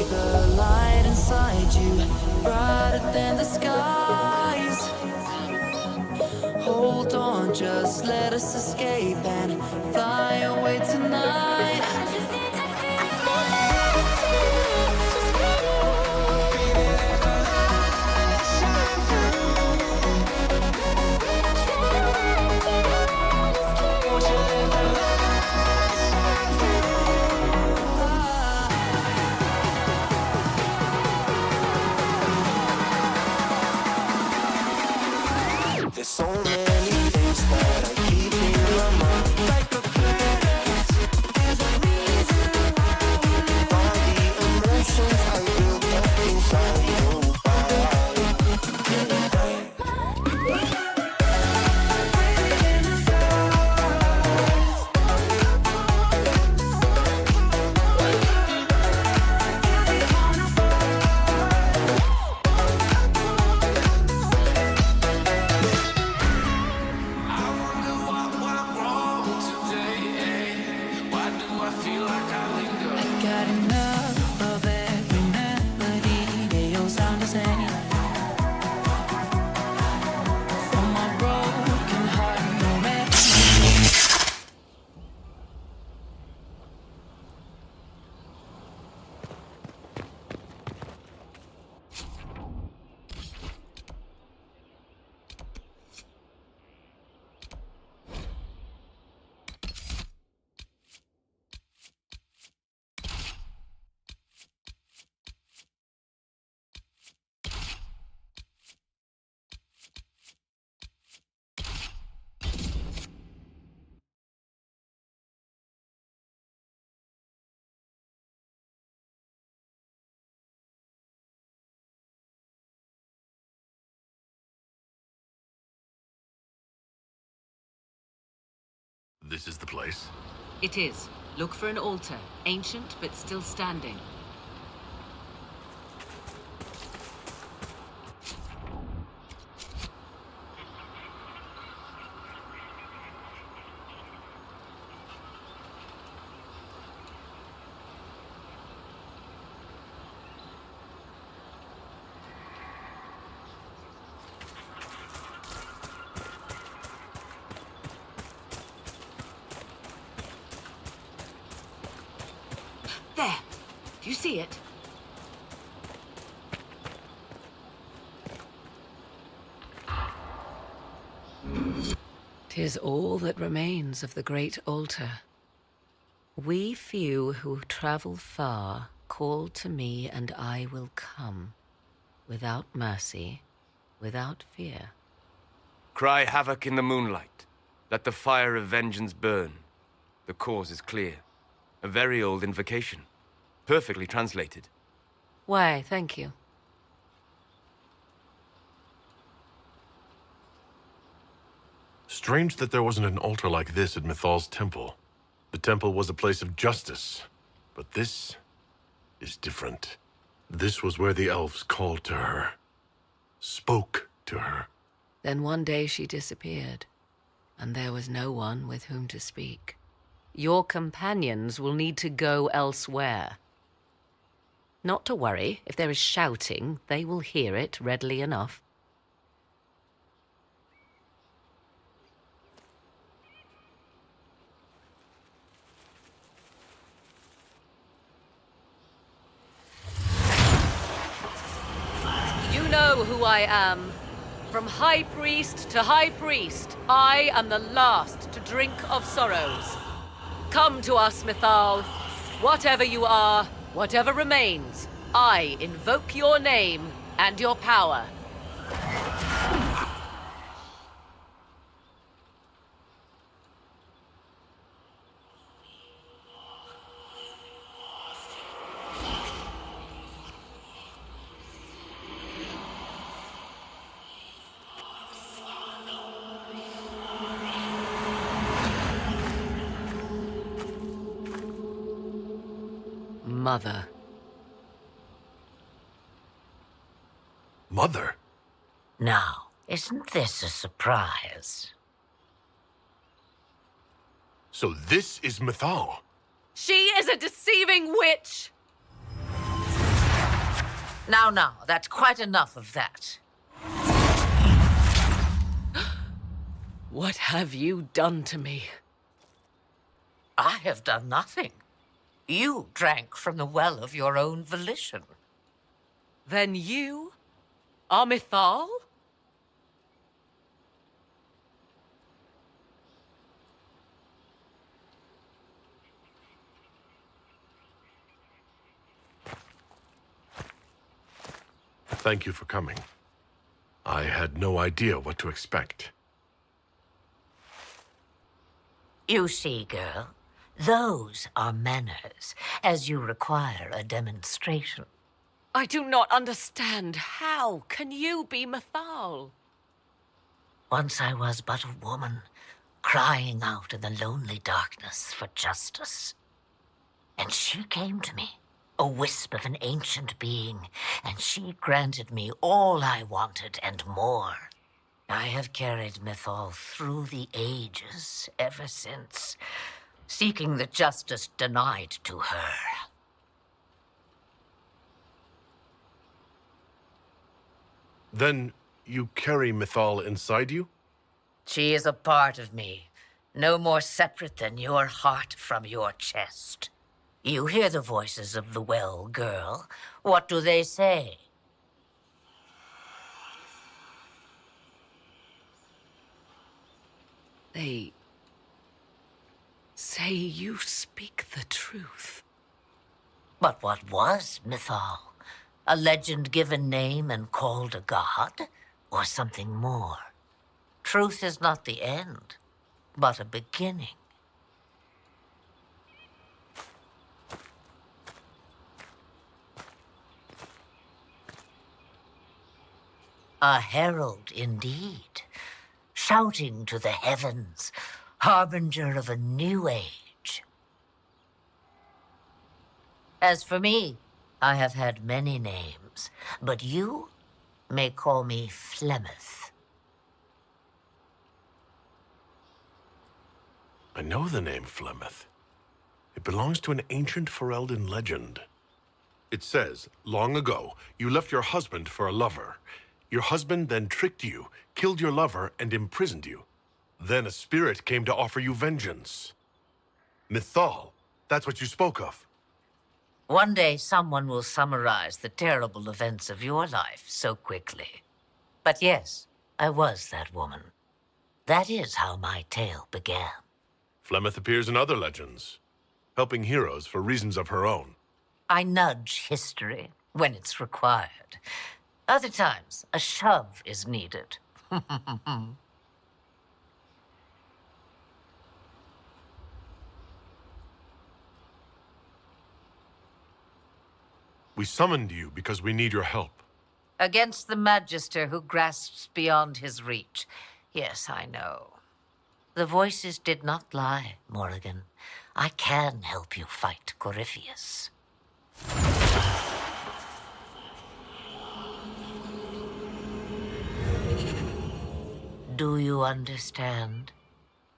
the light inside you, brighter than the skies. Hold on, just let us escape and fly away tonight. There's so many things that I keep in my mind. Like a past, there's a reason why. All the emotions I built up inside your body. I got enough of every melody, they all sound the same. From my broken heart, no matter. This is the place? It is. Look for an altar, ancient but still standing. There! Do you see it? "'Tis all that remains of the great altar. We few who travel far call to me, and I will come. Without mercy, without fear." Cry havoc in the moonlight. Let the fire of vengeance burn. The cause is clear. A very old invocation. Perfectly translated. Why, thank you. Strange that there wasn't an altar like this at Mythal's temple. The temple was a place of justice, but this is different. This was where the elves called to her, spoke to her. Then one day she disappeared, and there was no one with whom to speak. Your companions will need to go elsewhere. Not to worry, if there is shouting, they will hear it readily enough. You know who I am. From High Priest to High Priest, I am the last to drink of sorrows. Come to us, Mythal. Whatever you are, whatever remains, I invoke your name and your power. Mother. Mother? Now, isn't this a surprise? So this is Mythal. She is a deceiving witch! Now, that's quite enough of that. What have you done to me? I have done nothing. You drank from the well of your own volition. Then you are Mythal? Thank you for coming. I had no idea what to expect. You see, girl, those are manners, as you require a demonstration. I do not understand. How can you be Mythal? Once I was but a woman, crying out in the lonely darkness for justice. And she came to me, a wisp of an ancient being, and she granted me all I wanted and more. I have carried Mythal through the ages ever since, seeking the justice denied to her. Then you carry Mythal inside you? She is a part of me, no more separate than your heart from your chest. You hear the voices of the well, girl. What do they say? They say you speak the truth. But what was Mythal? A legend given name and called a god? Or something more? Truth is not the end, but a beginning. A herald indeed, shouting to the heavens, harbinger of a new age. As for me, I have had many names, but you may call me Flemeth. I know the name Flemeth. It belongs to an ancient Ferelden legend. It says, long ago, you left your husband for a lover. Your husband then tricked you, killed your lover, and imprisoned you. Then a spirit came to offer you vengeance. Mythal, that's what you spoke of. One day someone will summarize the terrible events of your life so quickly. But yes, I was that woman. That is how my tale began. Flemeth appears in other legends, helping heroes for reasons of her own. I nudge history when it's required. Other times, a shove is needed. We summoned you because we need your help. Against the Magister who grasps beyond his reach. Yes, I know. The voices did not lie, Morrigan. I can help you fight Corypheus. Do you understand,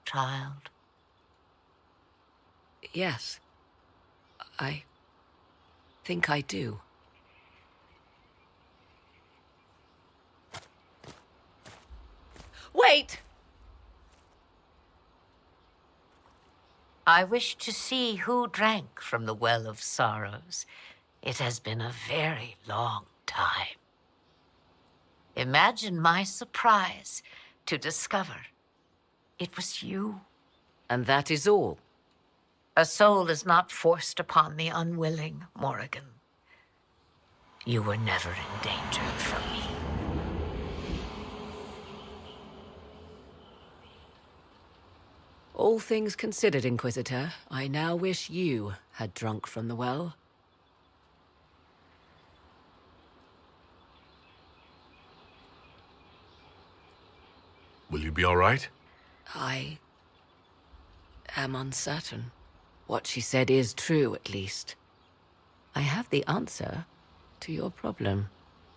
child? Yes. I think I do. Wait! I wish to see who drank from the Well of Sorrows. It has been a very long time. Imagine my surprise to discover it was you. And that is all. A soul is not forced upon the unwilling, Morrigan. You were never in danger from me. All things considered, Inquisitor, I now wish you had drunk from the well. Will you be all right? I am uncertain. What she said is true, at least. I have the answer to your problem.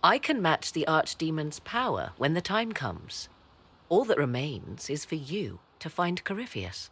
I can match the Archdemon's power when the time comes. All that remains is for you to find Corypheus.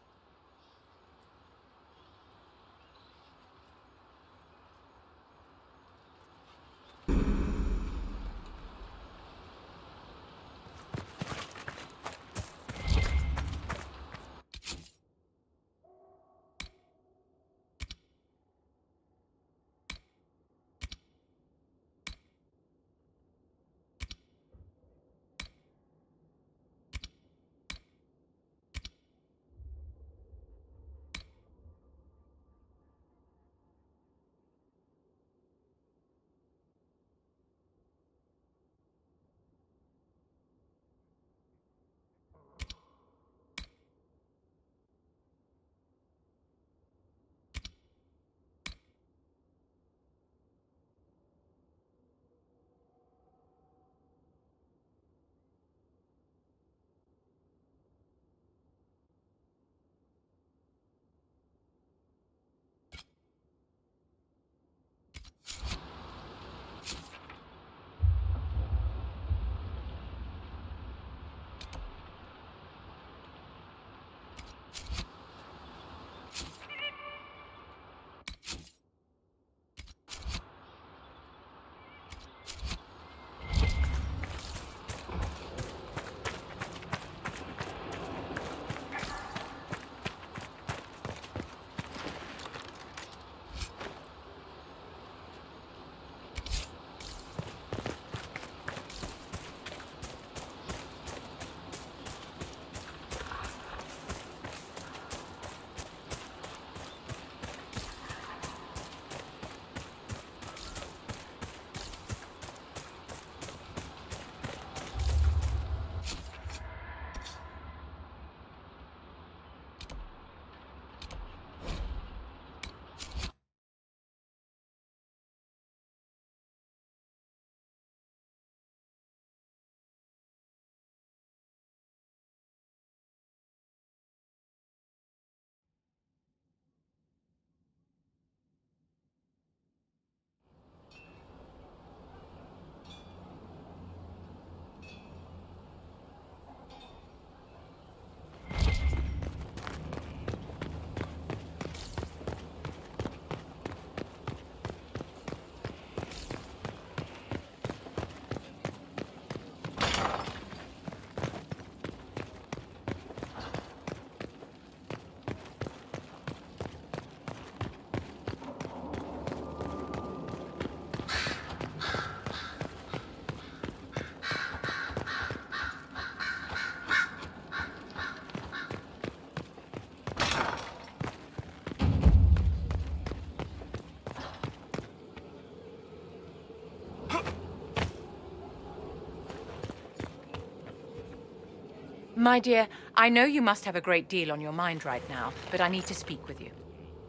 My dear, I know you must have a great deal on your mind right now, but I need to speak with you.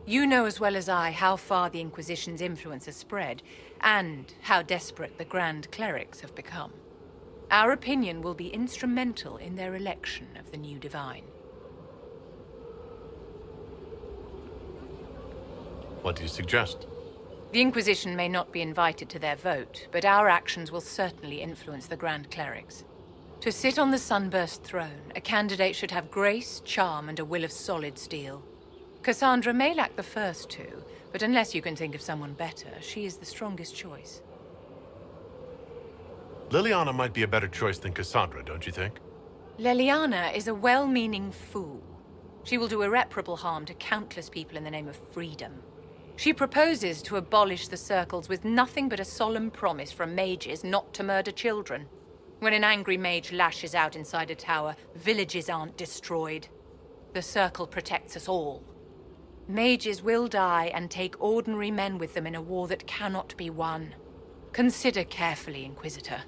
You know as well as I how far the Inquisition's influence has spread, and how desperate the Grand Clerics have become. Our opinion will be instrumental in their election of the new Divine. What do you suggest? The Inquisition may not be invited to their vote, but our actions will certainly influence the Grand Clerics. To sit on the Sunburst throne, a candidate should have grace, charm, and a will of solid steel. Cassandra may lack the first two, but unless you can think of someone better, she is the strongest choice. Liliana might be a better choice than Cassandra, don't you think? Leliana is a well-meaning fool. She will do irreparable harm to countless people in the name of freedom. She proposes to abolish the circles with nothing but a solemn promise from mages not to murder children. When an angry mage lashes out inside a tower, villages aren't destroyed. The circle protects us all. Mages will die and take ordinary men with them in a war that cannot be won. Consider carefully, Inquisitor.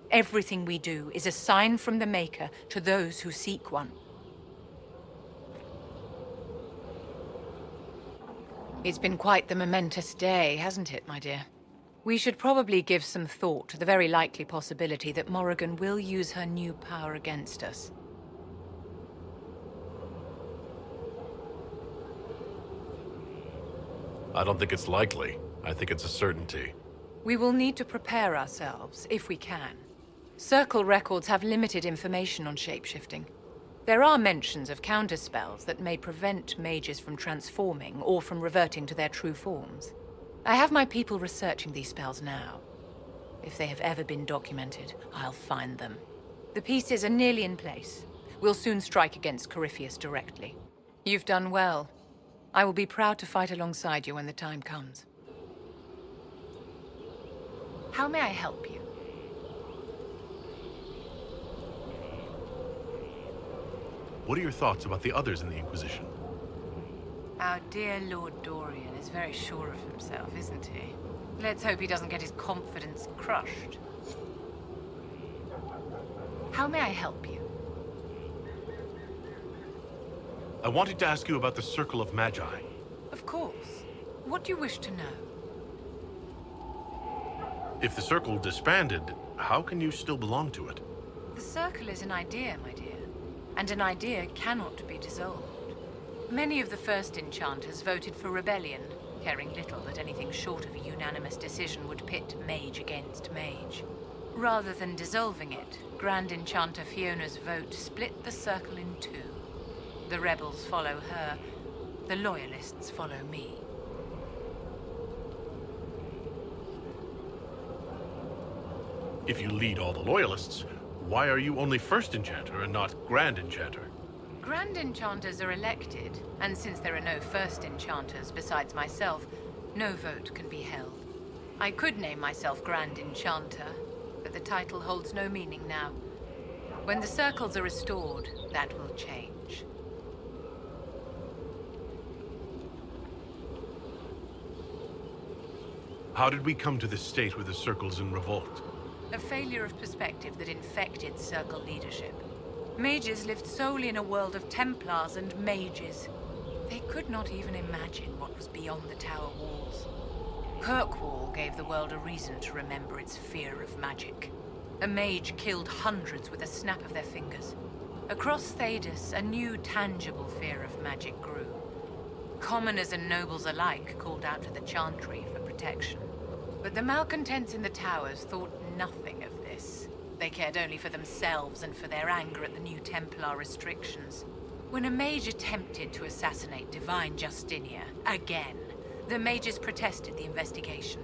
Everything we do is a sign from the Maker to those who seek one. It's been quite the momentous day, hasn't it, my dear? We should probably give some thought to the very likely possibility that Morrigan will use her new power against us. I don't think it's likely. I think it's a certainty. We will need to prepare ourselves, if we can. Circle records have limited information on shapeshifting. There are mentions of counterspells that may prevent mages from transforming or from reverting to their true forms. I have my people researching these spells now. If they have ever been documented, I'll find them. The pieces are nearly in place. We'll soon strike against Corypheus directly. You've done well. I will be proud to fight alongside you when the time comes. How may I help you? What are your thoughts about the others in the Inquisition? Our dear Lord Dorian is very sure of himself, isn't he? Let's hope he doesn't get his confidence crushed. How may I help you? I wanted to ask you about the Circle of Magi. Of course. What do you wish to know? If the Circle disbanded, how can you still belong to it? The Circle is an idea, my dear. And an idea cannot be dissolved. Many of the first enchanters voted for rebellion, caring little that anything short of a unanimous decision would pit mage against mage. Rather than dissolving it, Grand Enchanter Fiona's vote split the Circle in two. The rebels follow her, the loyalists follow me. If you lead all the loyalists, why are you only First Enchanter and not Grand Enchanter? Grand Enchanters are elected, and since there are no First Enchanters besides myself, no vote can be held. I could name myself Grand Enchanter, but the title holds no meaning now. When the circles are restored, that will change. How did we come to this state where the Circle's in revolt? A failure of perspective that infected Circle leadership. Mages lived solely in a world of Templars and mages. They could not even imagine what was beyond the tower walls. Kirkwall gave the world a reason to remember its fear of magic. A mage killed hundreds with a snap of their fingers. Across Thedas, a new tangible fear of magic grew. Commoners and nobles alike called out to the Chantry for protection. But the malcontents in the towers thought nothing of this. They cared only for themselves and for their anger at the new Templar restrictions. When a mage attempted to assassinate Divine Justinia, again, the mages protested the investigation.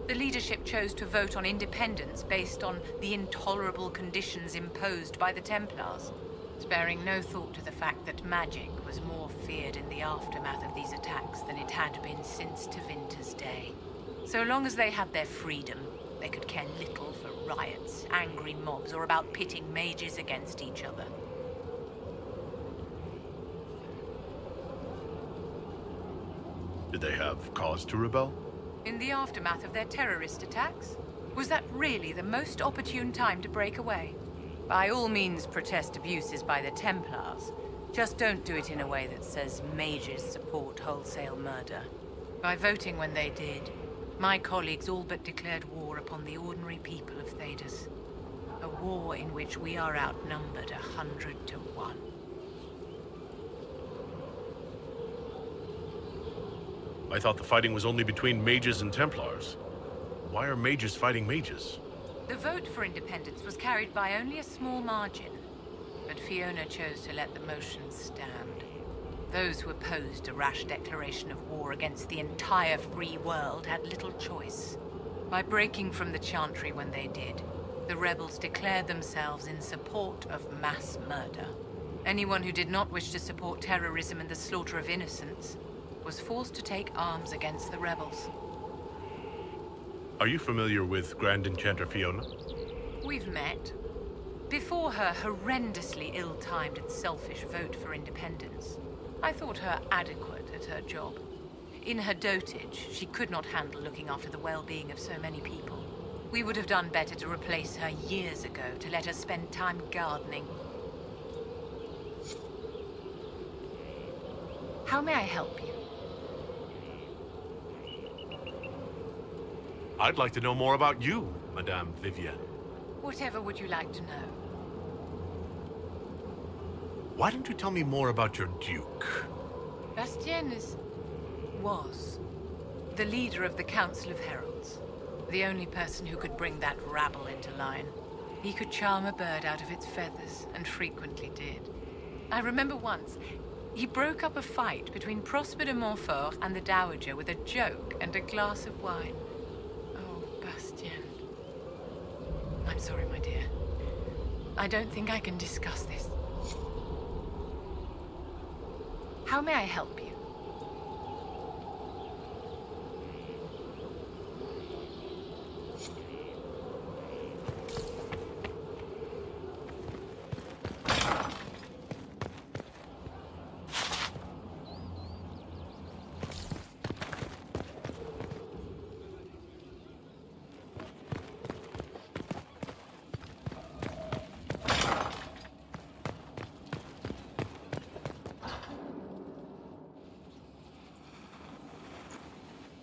The leadership chose to vote on independence based on the intolerable conditions imposed by the Templars, sparing no thought to the fact that magic was more feared in the aftermath of these attacks than it had been since Tevinter's day. So long as they had their freedom, they could care little for riots, angry mobs, or about pitting mages against each other. Did they have cause to rebel? In the aftermath of their terrorist attacks? Was that really the most opportune time to break away? By all means, protest abuses by the Templars. Just don't do it in a way that says mages support wholesale murder. By voting when they did, my colleagues all but declared war upon the ordinary people of Thedas. A war in which we are outnumbered 100 to 1. I thought the fighting was only between mages and Templars. Why are mages fighting mages? The vote for independence was carried by only a small margin, but Fiona chose to let the motion stand. Those who opposed a rash declaration of war against the entire free world had little choice. By breaking from the Chantry when they did, the rebels declared themselves in support of mass murder. Anyone who did not wish to support terrorism and the slaughter of innocents was forced to take arms against the rebels. Are you familiar with Grand Enchanter Fiona? We've met. Before her horrendously ill-timed and selfish vote for independence, I thought her adequate at her job. In her dotage, she could not handle looking after the well-being of so many people. We would have done better to replace her years ago, to let her spend time gardening. How may I help you? I'd like to know more about you, Madame Vivienne. Whatever would you like to know? Why don't you tell me more about your Duke? Bastien was the leader of the Council of Heralds. The only person who could bring that rabble into line. He could charm a bird out of its feathers, and frequently did. I remember once, he broke up a fight between Prosper de Montfort and the Dowager with a joke and a glass of wine. Oh, Bastien. I'm sorry, my dear. I don't think I can discuss this. How may I help you?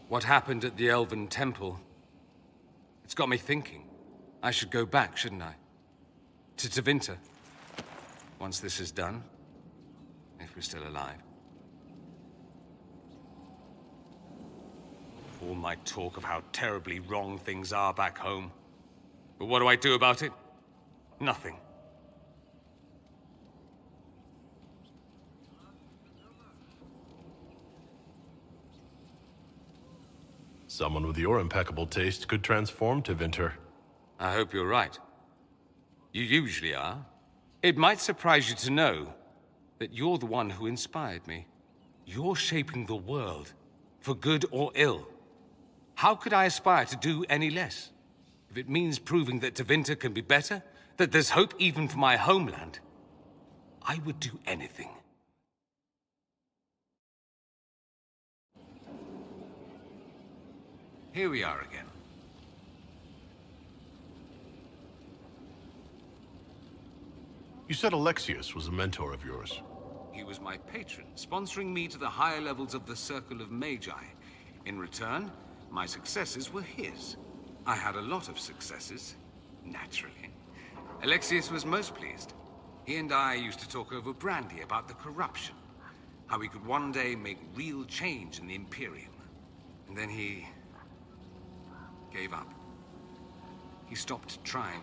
What happened at the Elven Temple? It's got me thinking. I should go back, shouldn't I? To Tevinter. Once this is done. If we're still alive. All my talk of how terribly wrong things are back home. But what do I do about it? Nothing. Someone with your impeccable taste could transform Tevinter. I hope you're right. You usually are. It might surprise you to know that you're the one who inspired me. You're shaping the world, for good or ill. How could I aspire to do any less? If it means proving that Tevinter can be better, that there's hope even for my homeland, I would do anything. Here we are again. You said Alexius was a mentor of yours. He was my patron, sponsoring me to the higher levels of the Circle of Magi. In return, my successes were his. I had a lot of successes, naturally. Alexius was most pleased. He and I used to talk over brandy about the corruption, how we could one day make real change in the Imperium. And then he gave up. He stopped trying.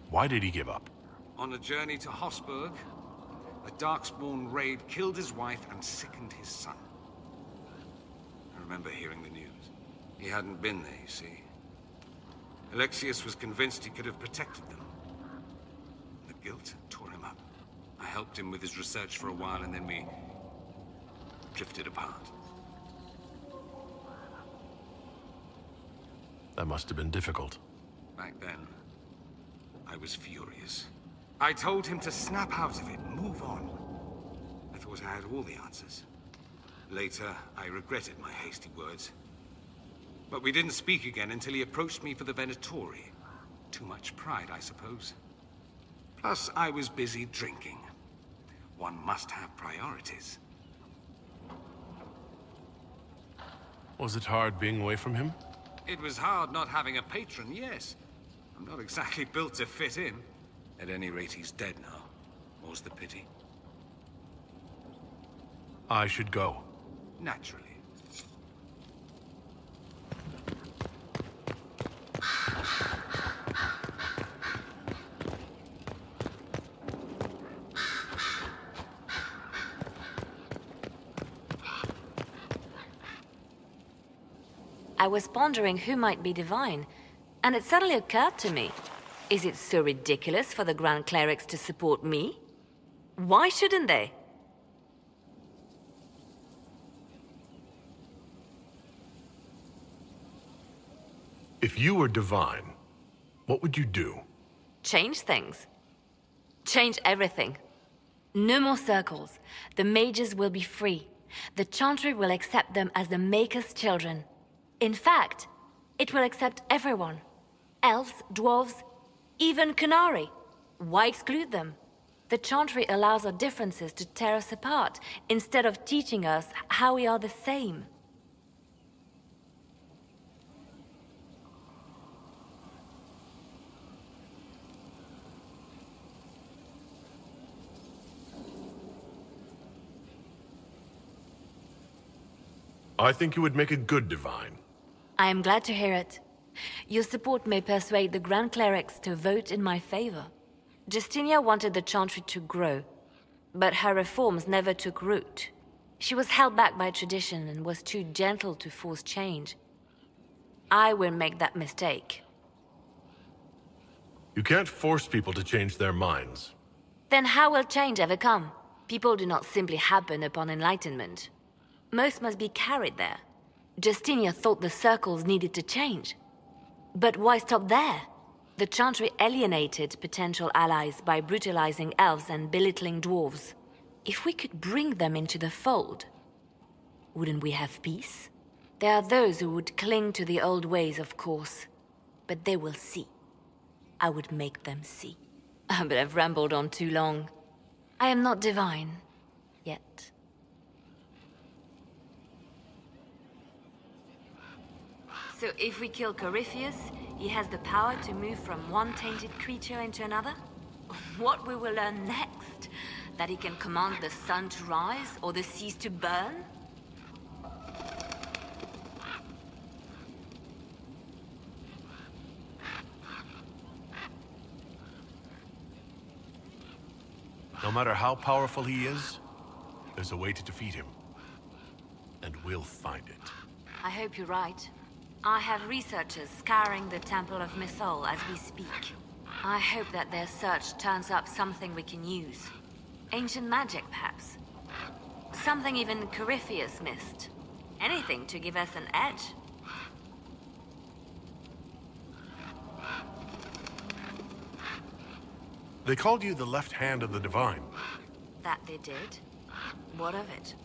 Why did he give up? On a journey to Hossberg, a Darkspawn raid killed his wife and sickened his son. I remember hearing the news. He hadn't been there, you see. Alexius was convinced he could have protected them. The guilt tore him up. I helped him with his research for a while, and then we drifted apart. That must have been difficult. Back then, I was furious. I told him to snap out of it, move on. I thought I had all the answers. Later, I regretted my hasty words. But we didn't speak again until he approached me for the Venatori. Too much pride, I suppose. Plus, I was busy drinking. One must have priorities. Was it hard being away from him? It was hard not having a patron, yes. I'm not exactly built to fit in. At any rate, he's dead now. More's the pity. I should go. Naturally. I was pondering who might be divine, and it suddenly occurred to me. Is it so ridiculous for the Grand Clerics to support me? Why shouldn't they? If you were divine, what would you do? Change things. Change everything. No more circles. The mages will be free. The Chantry will accept them as the Maker's children. In fact, it will accept everyone. Elves, dwarves, even Canary. Why exclude them? The Chantry allows our differences to tear us apart, instead of teaching us how we are the same. I think you would make a good divine. I am glad to hear it. Your support may persuade the Grand Clerics to vote in my favor. Justinia wanted the Chantry to grow, but her reforms never took root. She was held back by tradition and was too gentle to force change. I will make that mistake. You can't force people to change their minds. Then how will change ever come? People do not simply happen upon enlightenment. Most must be carried there. Justinia thought the circles needed to change. But why stop there? The Chantry alienated potential allies by brutalizing elves and belittling dwarves. If we could bring them into the fold, wouldn't we have peace? There are those who would cling to the old ways, of course. But they will see. I would make them see. But I've rambled on too long. I am not divine. Yet. So if we kill Corypheus, he has the power to move from one tainted creature into another? What we will learn next? That he can command the sun to rise or the seas to burn? No matter how powerful he is, there's a way to defeat him. And we'll find it. I hope you're right. I have researchers scouring the Temple of Mythol as we speak. I hope that their search turns up something we can use. Ancient magic, perhaps. Something even Corypheus missed. Anything to give us an edge. They called you the left hand of the divine. That they did. What of it?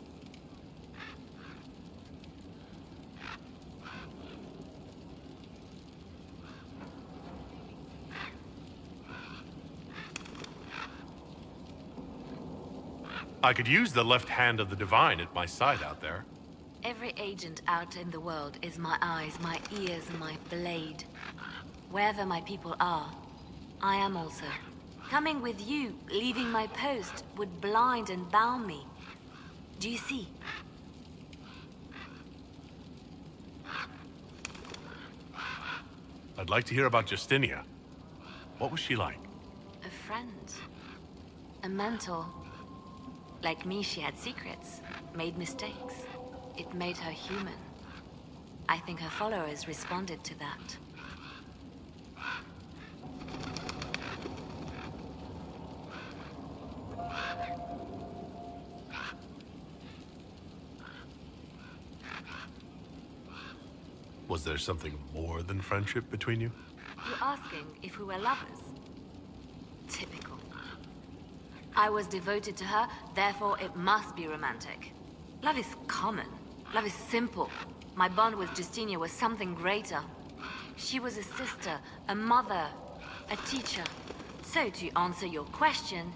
I could use the left hand of the divine at my side out there. Every agent out in the world is my eyes, my ears, my blade. Wherever my people are, I am also. Coming with you, leaving my post, would blind and bound me. Do you see? I'd like to hear about Justinia. What was she like? A friend. A mentor. Like me, she had secrets, made mistakes. It made her human. I think her followers responded to that. Was there something more than friendship between you? You're asking if we were lovers? Typical. I was devoted to her, therefore it must be romantic. Love is common. Love is simple. My bond with Justinia was something greater. She was a sister, a mother, a teacher. So to answer your question,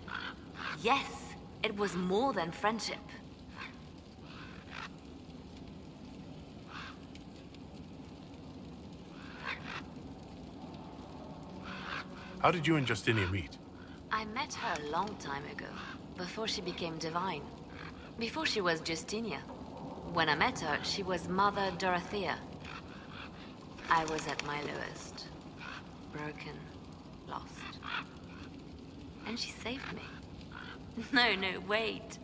yes, it was more than friendship. How did you and Justinia meet? I met her a long time ago, before she became divine. Before she was Justinia. When I met her, she was Mother Dorothea. I was at my lowest. Broken, lost. And she saved me. No, wait.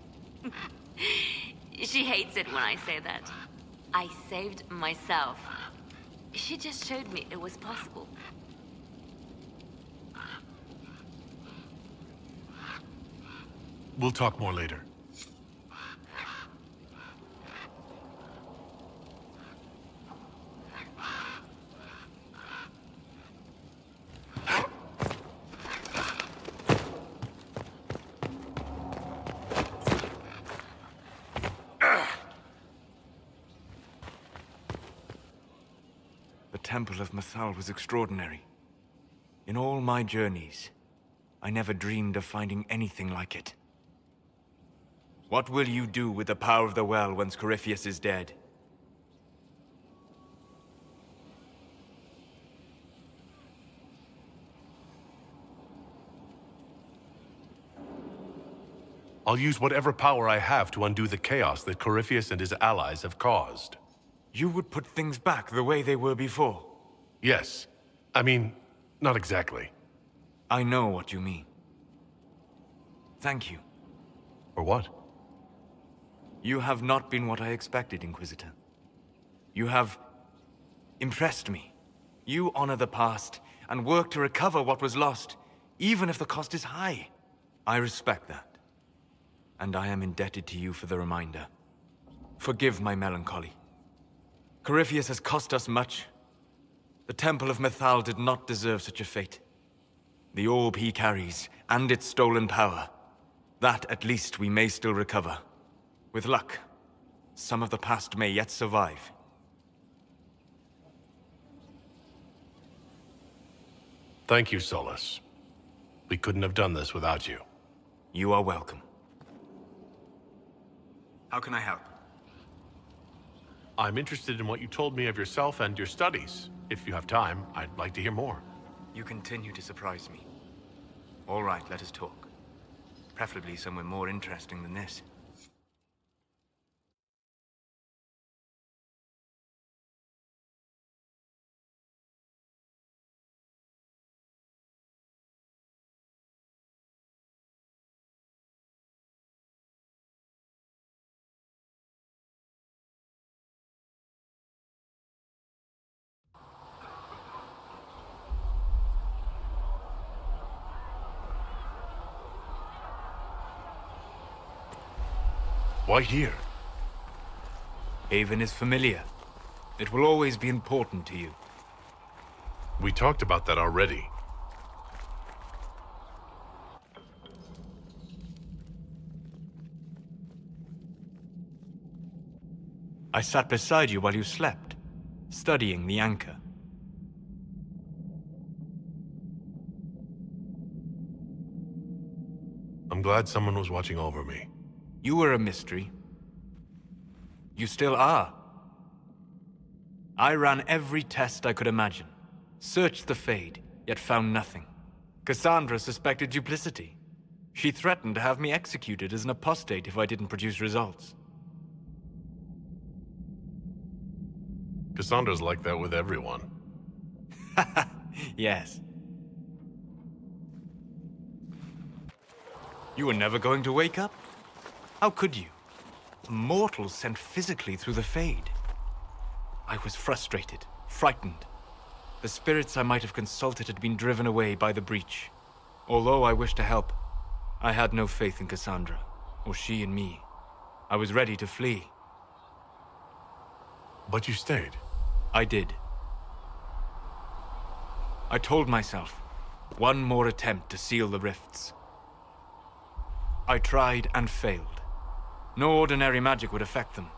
She hates it when I say that. I saved myself. She just showed me it was possible. We'll talk more later. The Temple of Mythal was extraordinary. In all my journeys, I never dreamed of finding anything like it. What will you do with the power of the well once Corypheus is dead? I'll use whatever power I have to undo the chaos that Corypheus and his allies have caused. You would put things back the way they were before. Yes. I mean, not exactly. I know what you mean. Thank you. For what? You have not been what I expected, Inquisitor. You have impressed me. You honor the past and work to recover what was lost, even if the cost is high. I respect that. And I am indebted to you for the reminder. Forgive my melancholy. Corypheus has cost us much. The Temple of Mythal did not deserve such a fate. The orb he carries, and its stolen power, that at least we may still recover. With luck, some of the past may yet survive. Thank you, Solus. We couldn't have done this without you. You are welcome. How can I help? I'm interested in what you told me of yourself and your studies. If you have time, I'd like to hear more. You continue to surprise me. All right, let us talk. Preferably somewhere more interesting than this. Why here? Haven is familiar. It will always be important to you. We talked about that already. I sat beside you while you slept, studying the anchor. I'm glad someone was watching over me. You were a mystery. You still are. I ran every test I could imagine. Searched the Fade, yet found nothing. Cassandra suspected duplicity. She threatened to have me executed as an apostate if I didn't produce results. Cassandra's like that with everyone. Yes. You were never going to wake up? How could you? A mortal sent physically through the Fade. I was frustrated, frightened. The spirits I might have consulted had been driven away by the breach. Although I wished to help, I had no faith in Cassandra, or she in me. I was ready to flee. But you stayed. I did. I told myself, one more attempt to seal the rifts. I tried and failed. No ordinary magic would affect them.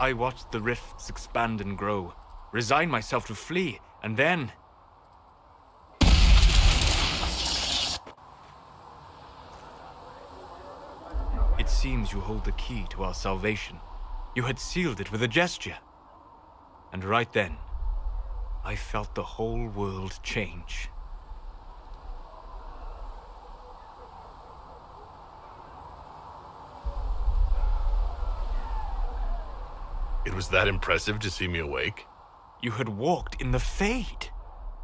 I watched the rifts expand and grow, resigned myself to flee, and then... It seems you hold the key to our salvation. You had sealed it with a gesture. And right then, I felt the whole world change. It was that impressive to see me awake? You had walked in the Fade.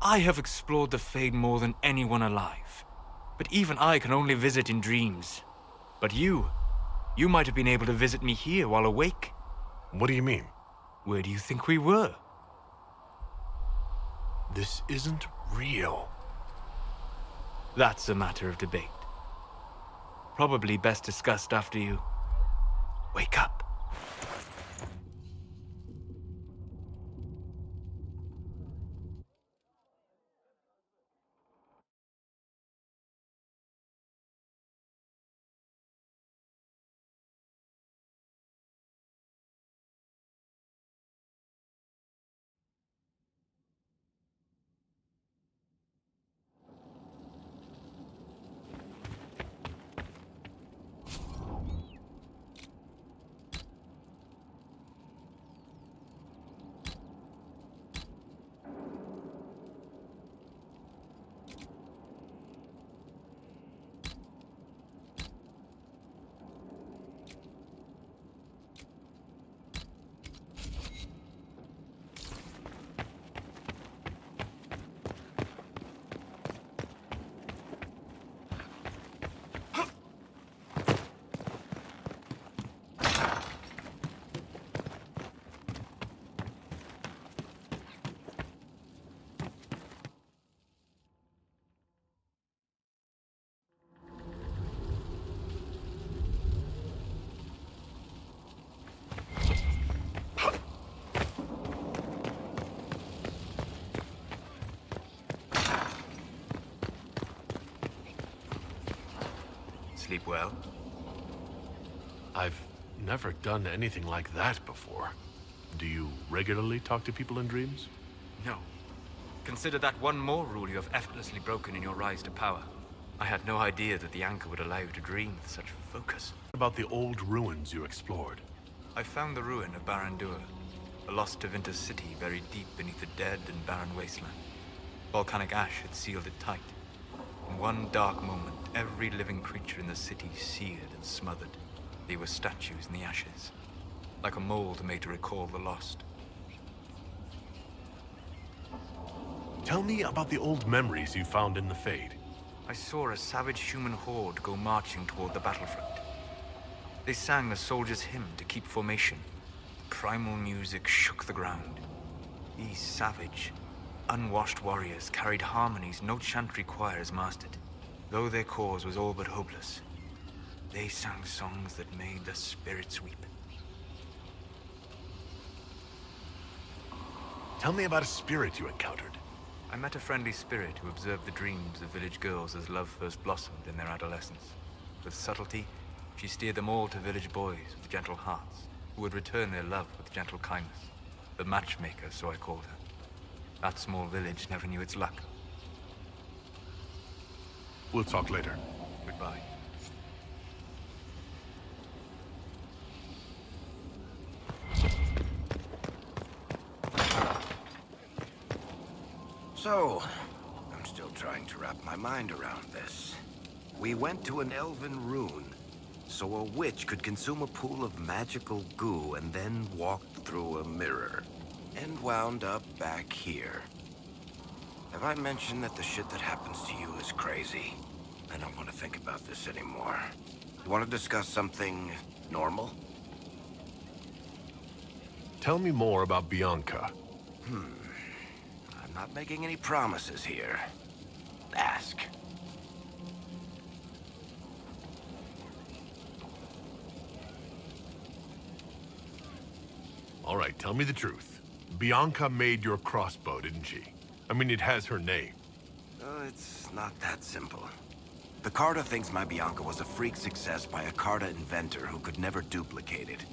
I have explored the Fade more than anyone alive. But even I can only visit in dreams. But you might have been able to visit me here while awake. What do you mean? Where do you think we were? This isn't real. That's a matter of debate. Probably best discussed after you wake up. Sleep well? I've never done anything like that before. Do you regularly talk to people in dreams? No. Consider that one more rule you have effortlessly broken in your rise to power. I had no idea that the anchor would allow you to dream with such focus. What about the old ruins you explored? I found the ruin of Barandur, a lost Tevinter city buried deep beneath a dead and barren wasteland. Volcanic ash had sealed it tight. In one dark moment, every living creature in the city seared and smothered. They were statues in the ashes, like a mold made to recall the lost. Tell me about the old memories you found in the Fade. I saw a savage human horde go marching toward the battlefront. They sang a soldier's hymn to keep formation. Primal music shook the ground. These savage, unwashed warriors carried harmonies no chantry choirs mastered. Though their cause was all but hopeless, they sang songs that made the spirits weep. Tell me about a spirit you encountered. I met a friendly spirit who observed the dreams of village girls as love first blossomed in their adolescence. With subtlety, she steered them all to village boys with gentle hearts, who would return their love with gentle kindness. The matchmaker, so I called her. That small village never knew its luck. We'll talk later. Goodbye. So, I'm still trying to wrap my mind around this. We went to an elven rune, so a witch could consume a pool of magical goo and then walked through a mirror, and wound up back here. Have I mentioned that the shit that happens to you is crazy? I don't want to think about this anymore. You want to discuss something normal? Tell me more about Bianca. I'm not making any promises here. Ask. All right, tell me the truth. Bianca made your crossbow, didn't she? I mean, it has her name. It's not that simple. The Carta thinks my Bianca was a freak success by a Carta inventor who could never duplicate it.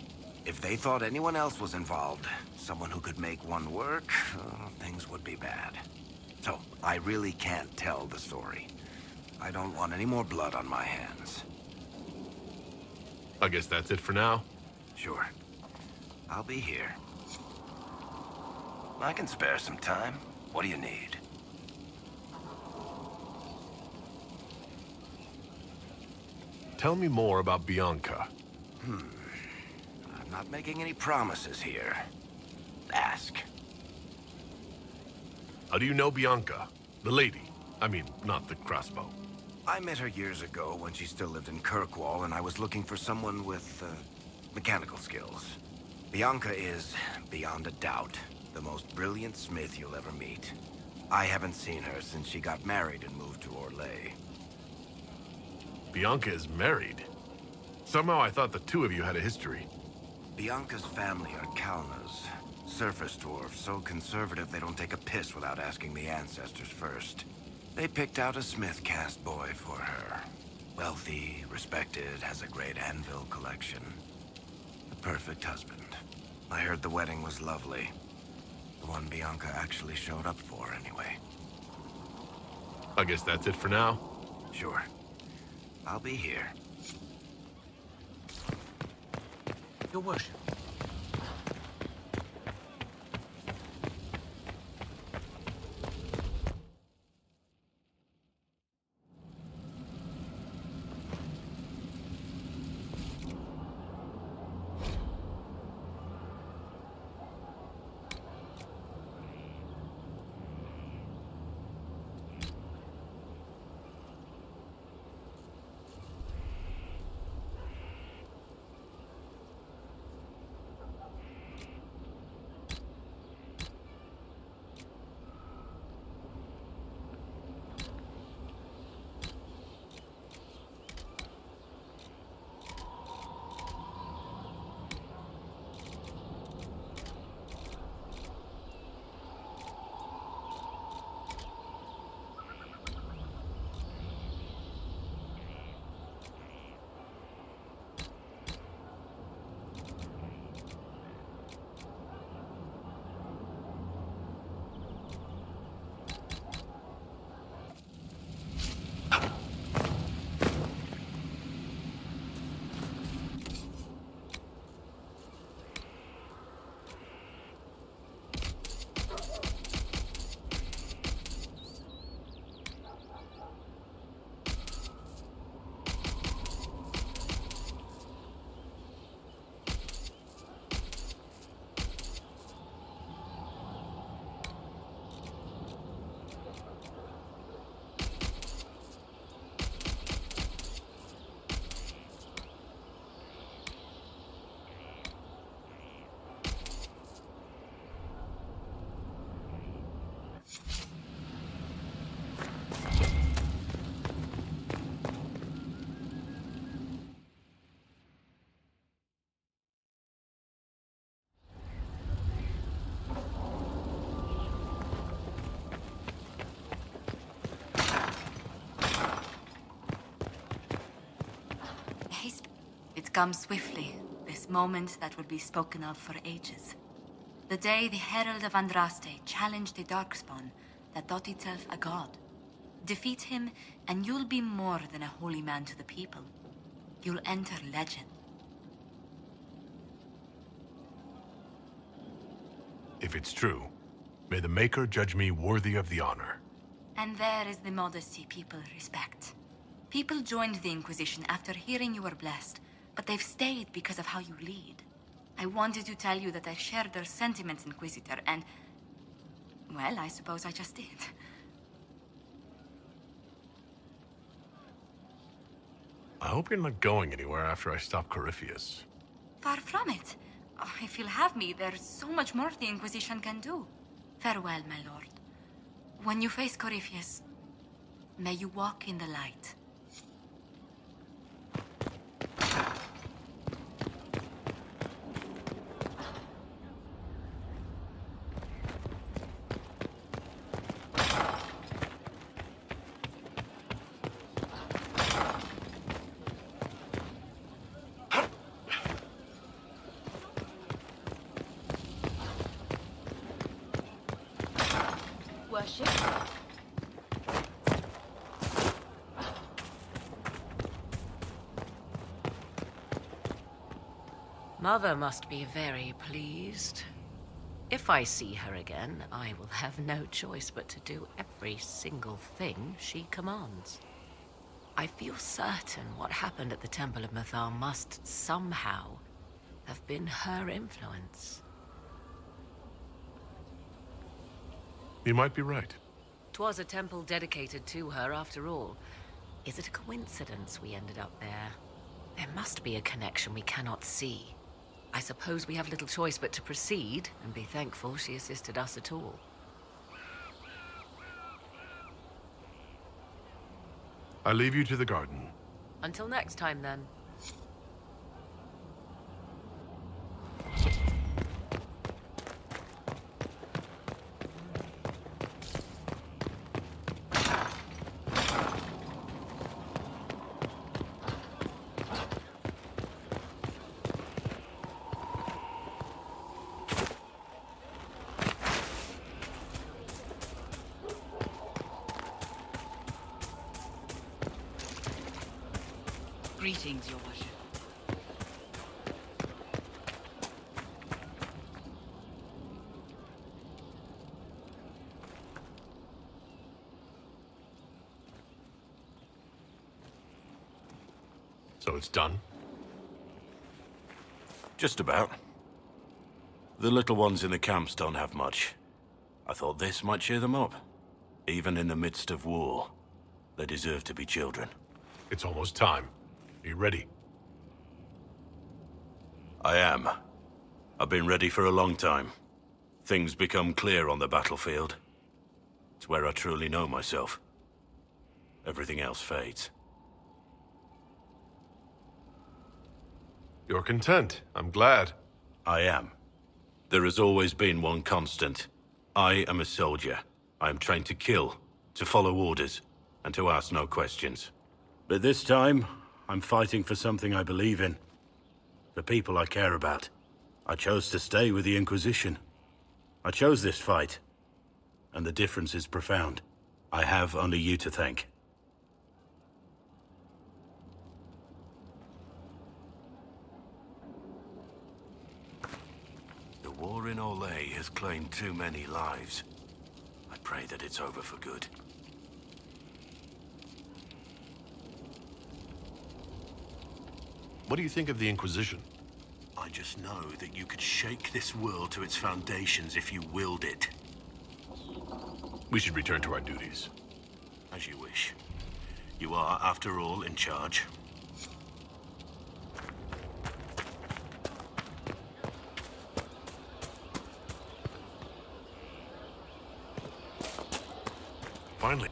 If they thought anyone else was involved, someone who could make one work, things would be bad. So, I really can't tell the story. I don't want any more blood on my hands. I guess that's it for now. Sure. I'll be here. I can spare some time. What do you need? Tell me more about Bianca. I'm not making any promises here. Ask. How do you know Bianca? The lady. I mean, not the crossbow. I met her years ago when she still lived in Kirkwall, and I was looking for someone with, mechanical skills. Bianca is, beyond a doubt, the most brilliant smith you'll ever meet. I haven't seen her since she got married and moved to Orlais. Bianca is married. Somehow I thought the two of you had a history. Bianca's family are Kalnas, surface dwarves, so conservative they don't take a piss without asking the ancestors first. They picked out a smith caste boy for her. Wealthy, respected, has a great anvil collection. The perfect husband. I heard the wedding was lovely. The one Bianca actually showed up for, anyway. I guess that's it for now. Sure. I'll be here. Your worship. It comes swiftly, this moment that will be spoken of for ages. The day the Herald of Andraste challenged the Darkspawn that thought itself a god. Defeat him, and you'll be more than a holy man to the people. You'll enter legend. If it's true, may the Maker judge me worthy of the honor. And there is the modesty people respect. People joined the Inquisition after hearing you were blessed, but they've stayed because of how you lead. I wanted to tell you that I shared their sentiments, Inquisitor, and... well, I suppose I just did. I hope you're not going anywhere after I stop Corypheus. Far from it. Oh, if you'll have me, there's so much more the Inquisition can do. Farewell, my lord. When you face Corypheus, may you walk in the light. worship. Mother must be very pleased. If I see her again, I will have no choice but to do every single thing she commands. I feel certain what happened at the Temple of Mythal must somehow have been her influence. You might be right. 'Twas a temple dedicated to her, after all. Is it a coincidence we ended up there? There must be a connection we cannot see. I suppose we have little choice but to proceed, and be thankful she assisted us at all. I leave you to the garden. Until next time, then. Greetings, Your Worship. So it's done? Just about. The little ones in the camps don't have much. I thought this might cheer them up. Even in the midst of war, they deserve to be children. It's almost time. Are you ready? I am. I've been ready for a long time. Things become clear on the battlefield. It's where I truly know myself. Everything else fades. You're content. I'm glad. I am. There has always been one constant. I am a soldier. I am trained to kill, to follow orders, and to ask no questions. But this time, I'm fighting for something I believe in. The people I care about. I chose to stay with the Inquisition. I chose this fight. And the difference is profound. I have only you to thank. The war in Olay has claimed too many lives. I pray that it's over for good. What do you think of the Inquisition? I just know that you could shake this world to its foundations if you willed it. We should return to our duties. As you wish. You are, after all, in charge. Finally.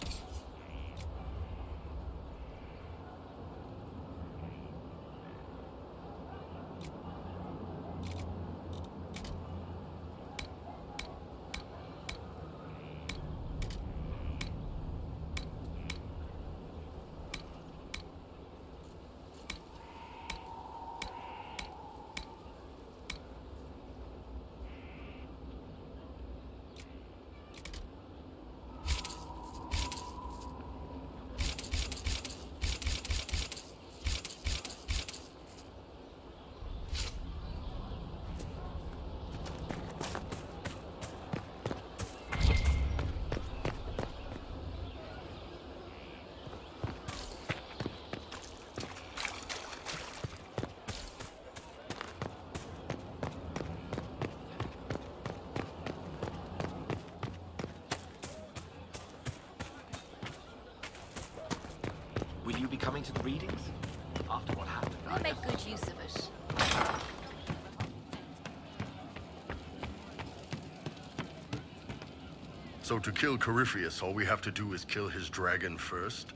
Will you be coming to the readings? After what happened, We'll make good use of it. So to kill Corypheus, all we have to do is kill his dragon first?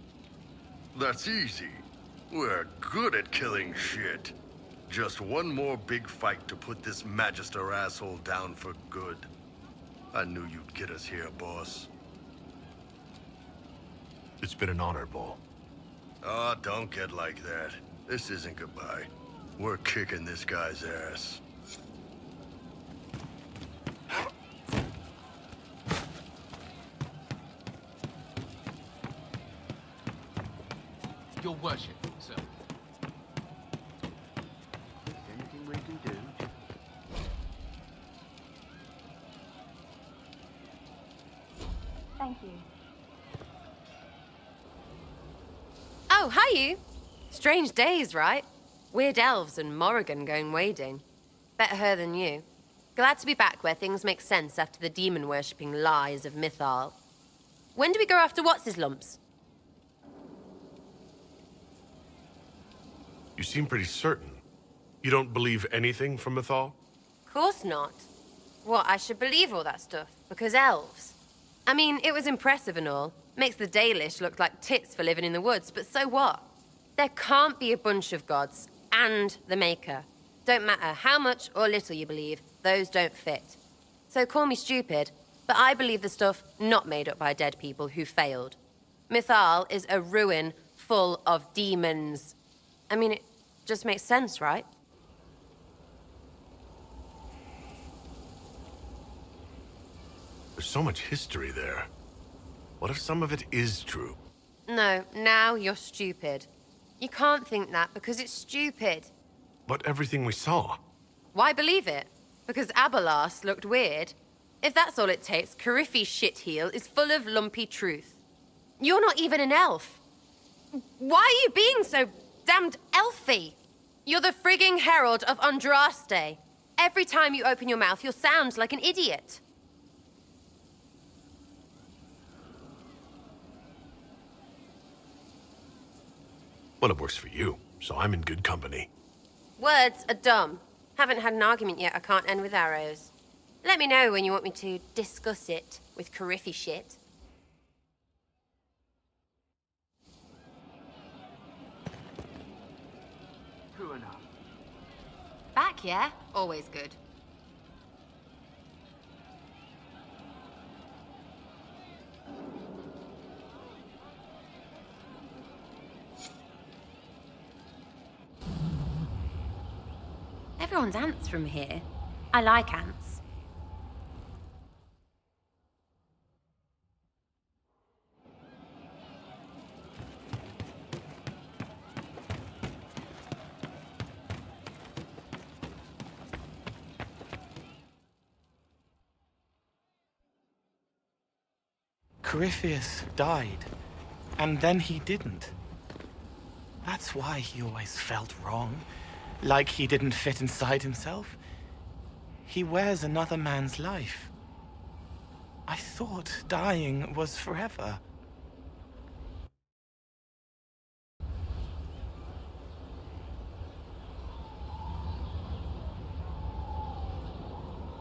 That's easy. We're good at killing shit. Just one more big fight to put this Magister asshole down for good. I knew you'd get us here, boss. It's been an honor, Bull. Oh, don't get like that. This isn't goodbye. We're kicking this guy's ass. your worship, sir. Anything we can do? Thank you. Oh, hi you. Strange days, right? Weird elves and Morrigan going wading. Better her than you. Glad to be back where things make sense after the demon-worshipping lies of Mythal. When do we go after What's-His-Lumps? You seem pretty certain. You don't believe anything from Mythal? Course not. What, I should believe all that stuff? Because elves? I mean, it was impressive and all. Makes the Dalish look like tits for living in the woods, but so what? There can't be a bunch of gods and the Maker. Don't matter how much or little you believe, those don't fit. So call me stupid, but I believe the stuff not made up by dead people who failed. Mythal is a ruin full of demons. I mean, it just makes sense, right? There's so much history there. What if some of it is true? No, now you're stupid. You can't think that because it's stupid. But everything we saw. Why believe it? Because Abelas looked weird? If that's all it takes, Carifi's shitheel is full of lumpy truth. You're not even an elf. Why are you being so damned elfy? You're the frigging herald of Andraste. Every time you open your mouth, you'll sound like an idiot. Well, it works for you, so I'm in good company. Words are dumb. Haven't had an argument yet I can't end with arrows. Let me know when you want me to discuss it with Carifi shit. True enough. Back, yeah? Always good. Everyone's ants from here. I like ants. Corypheus died, and then he didn't. That's why he always felt wrong, like he didn't fit inside himself. He wears another man's life. I thought dying was forever.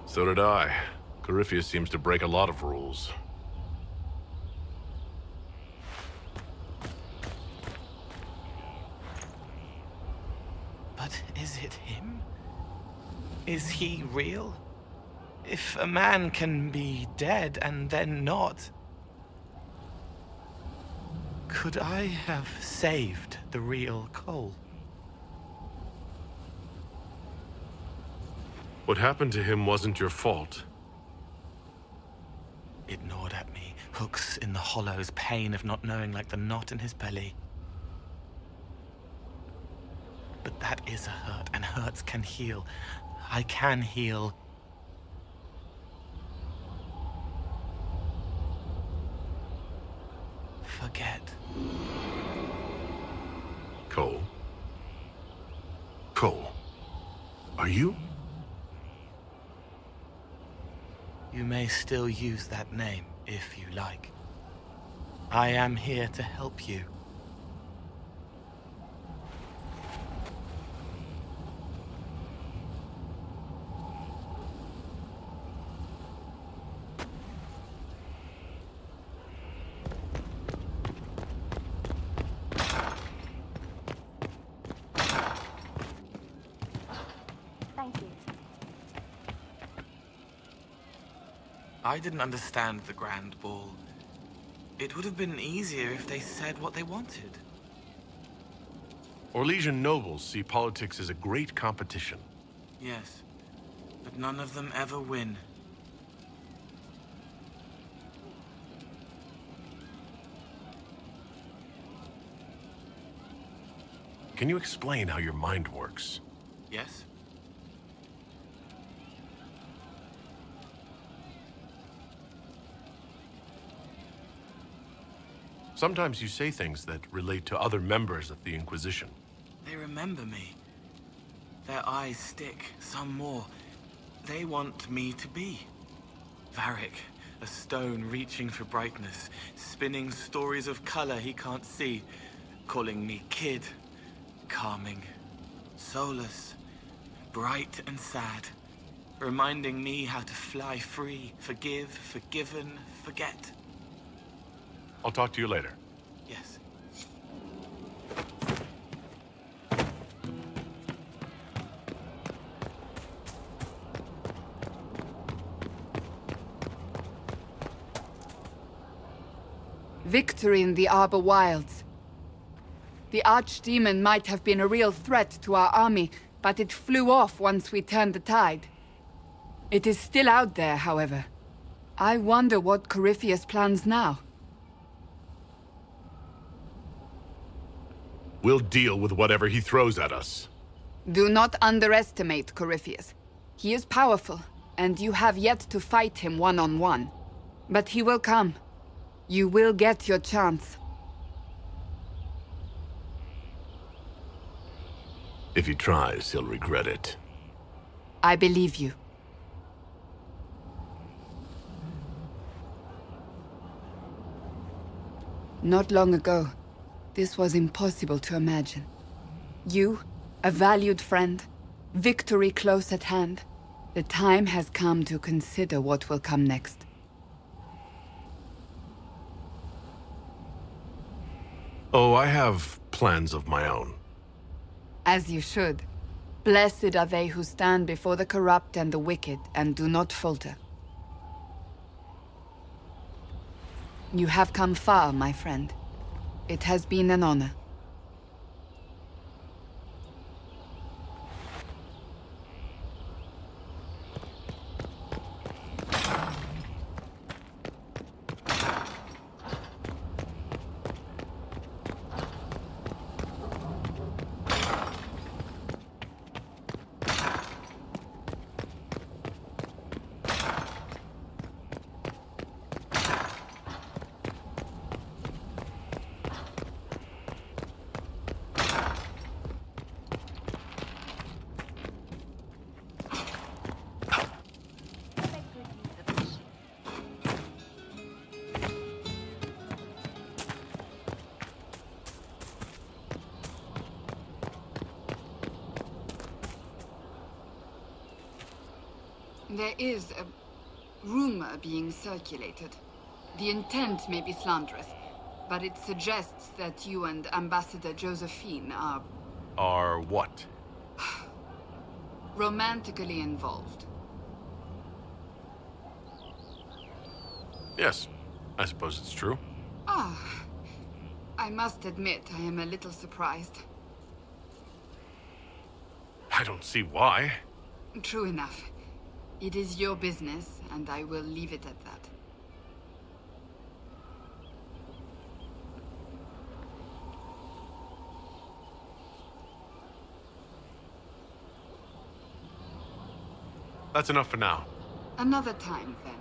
So did I. Corypheus seems to break a lot of rules. But is it him? Is he real? If a man can be dead and then not, could I have saved the real Cole? What happened to him wasn't your fault. It gnawed at me, hooks in the hollows, pain of not knowing like the knot in his belly. But that is a hurt, and hurts can heal. I can heal. Forget. Cole? Cole? Are you? You may still use that name, if you like. I am here to help you. Thank you. I didn't understand the Grand Ball. It would have been easier if they said what they wanted. Orlesian nobles see politics as a great competition. Yes, but none of them ever win. Can you explain how your mind works? Yes? Sometimes you say things that relate to other members of the Inquisition. They remember me. Their eyes stick, some more. They want me to be. Varric, a stone reaching for brightness, spinning stories of color he can't see, calling me kid, calming, soulless, bright and sad, reminding me how to fly free, forgive, forgiven, forget. I'll talk to you later. Yes. Victory in the Arbor Wilds. The Archdemon might have been a real threat to our army, but it flew off once we turned the tide. It is still out there, however. I wonder what Corypheus plans now. We'll deal with whatever he throws at us. Do not underestimate Corypheus. He is powerful, and you have yet to fight him one-on-one. But he will come. You will get your chance. If he tries, he'll regret it. I believe you. Not long ago, this was impossible to imagine. You, a valued friend, victory close at hand. The time has come to consider what will come next. Oh, I have plans of my own. As you should. Blessed are they who stand before the corrupt and the wicked and do not falter. You have come far, my friend. It has been an honor. There is a rumor being circulated. The intent may be slanderous, but it suggests that you and Ambassador Josephine are... Are what? romantically involved. Yes, I suppose it's true. Ah, I must admit I am a little surprised. I don't see why. True enough. It is your business, and I will leave it at that. That's enough for now. Another time, then.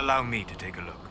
Allow me to take a look.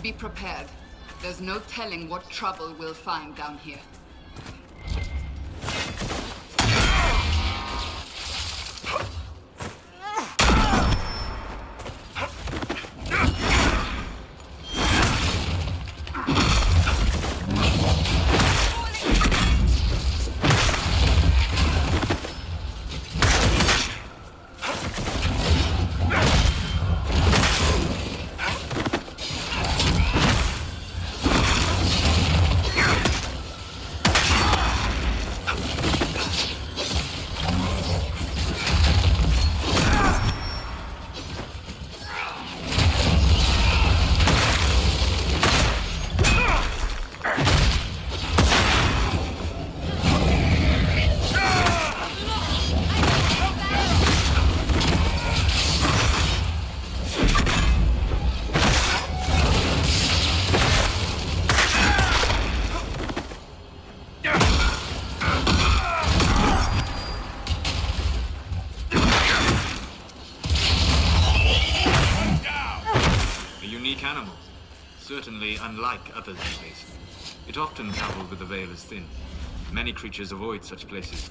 Be prepared. There's no telling what trouble we'll find down here. Animal. Certainly unlike others in space. It often travels with the veil as thin. Many creatures avoid such places.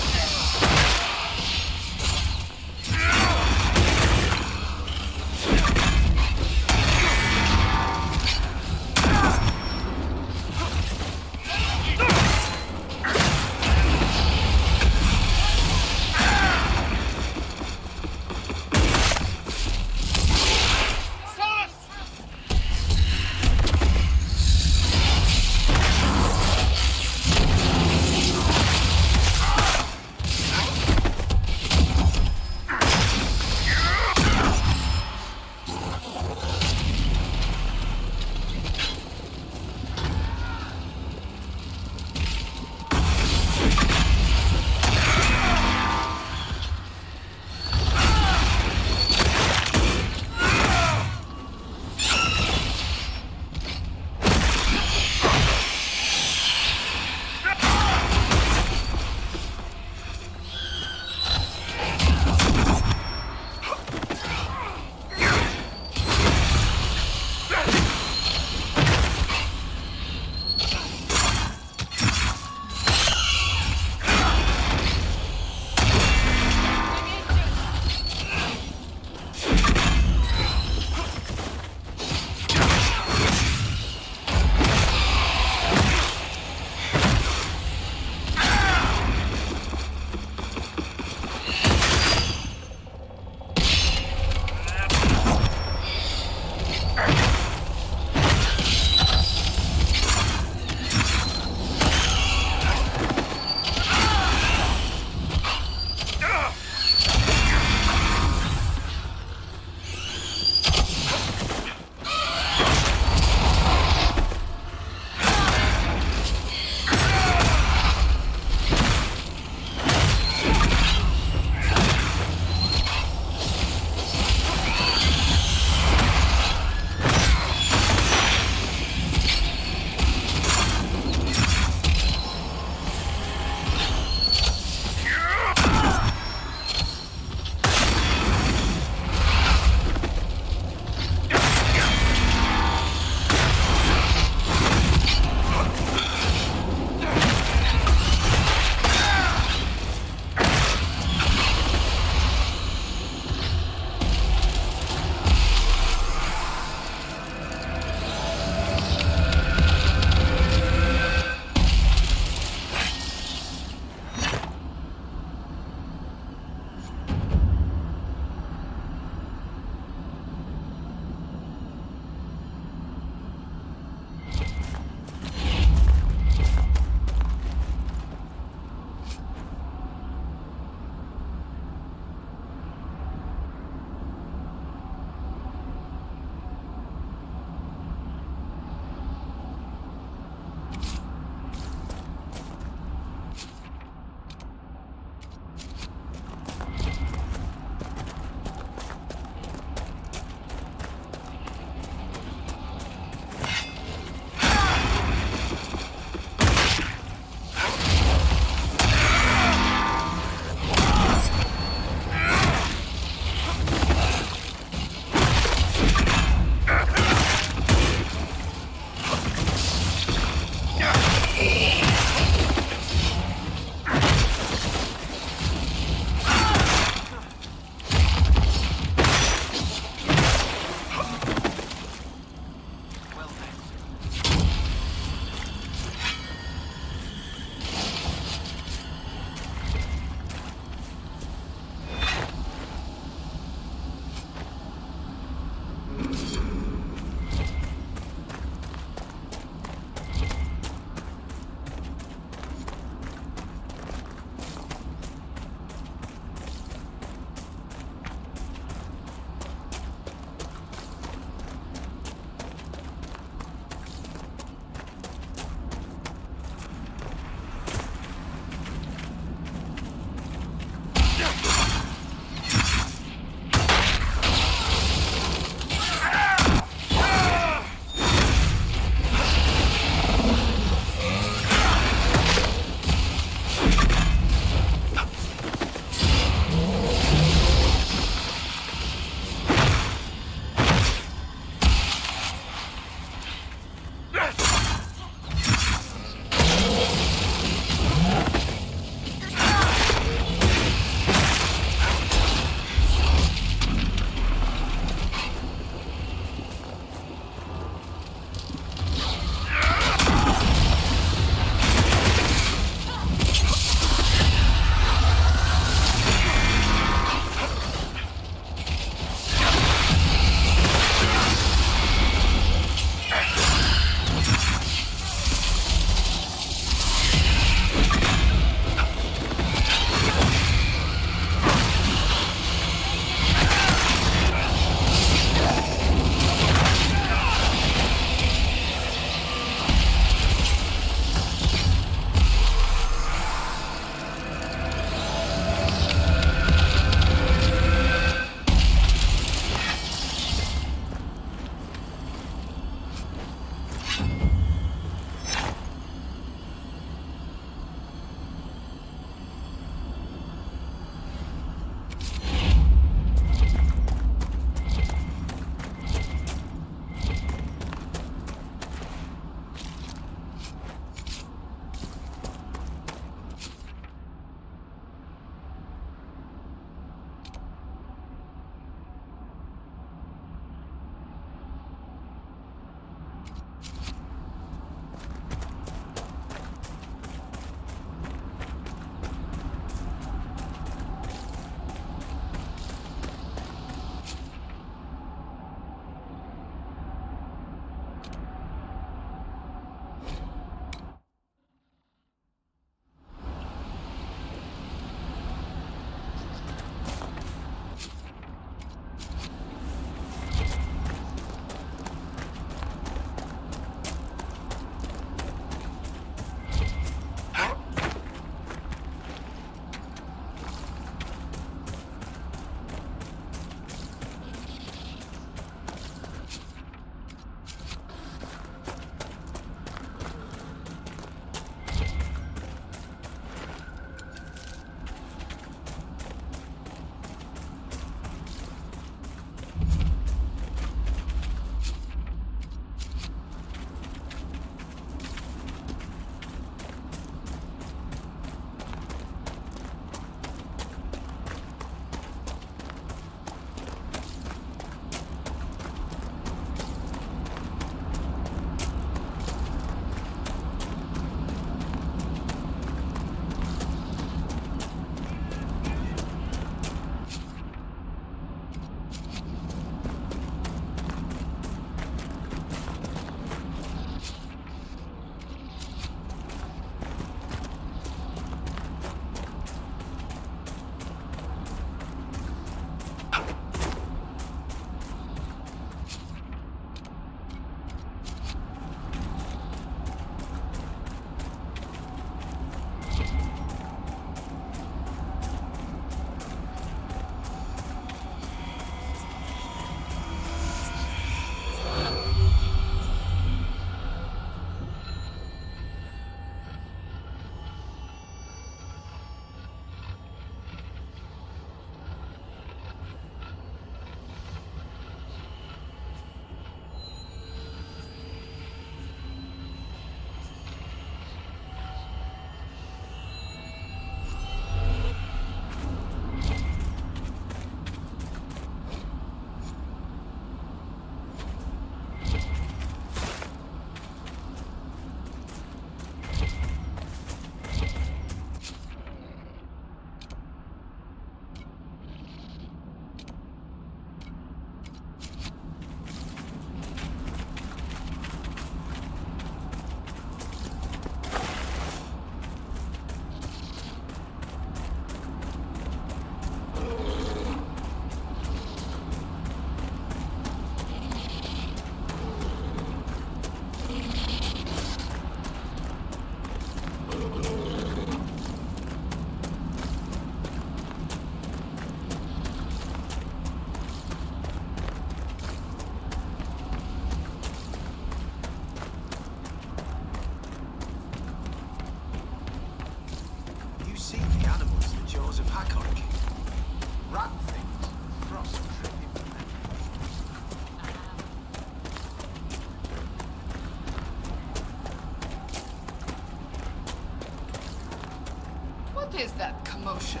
is that commotion?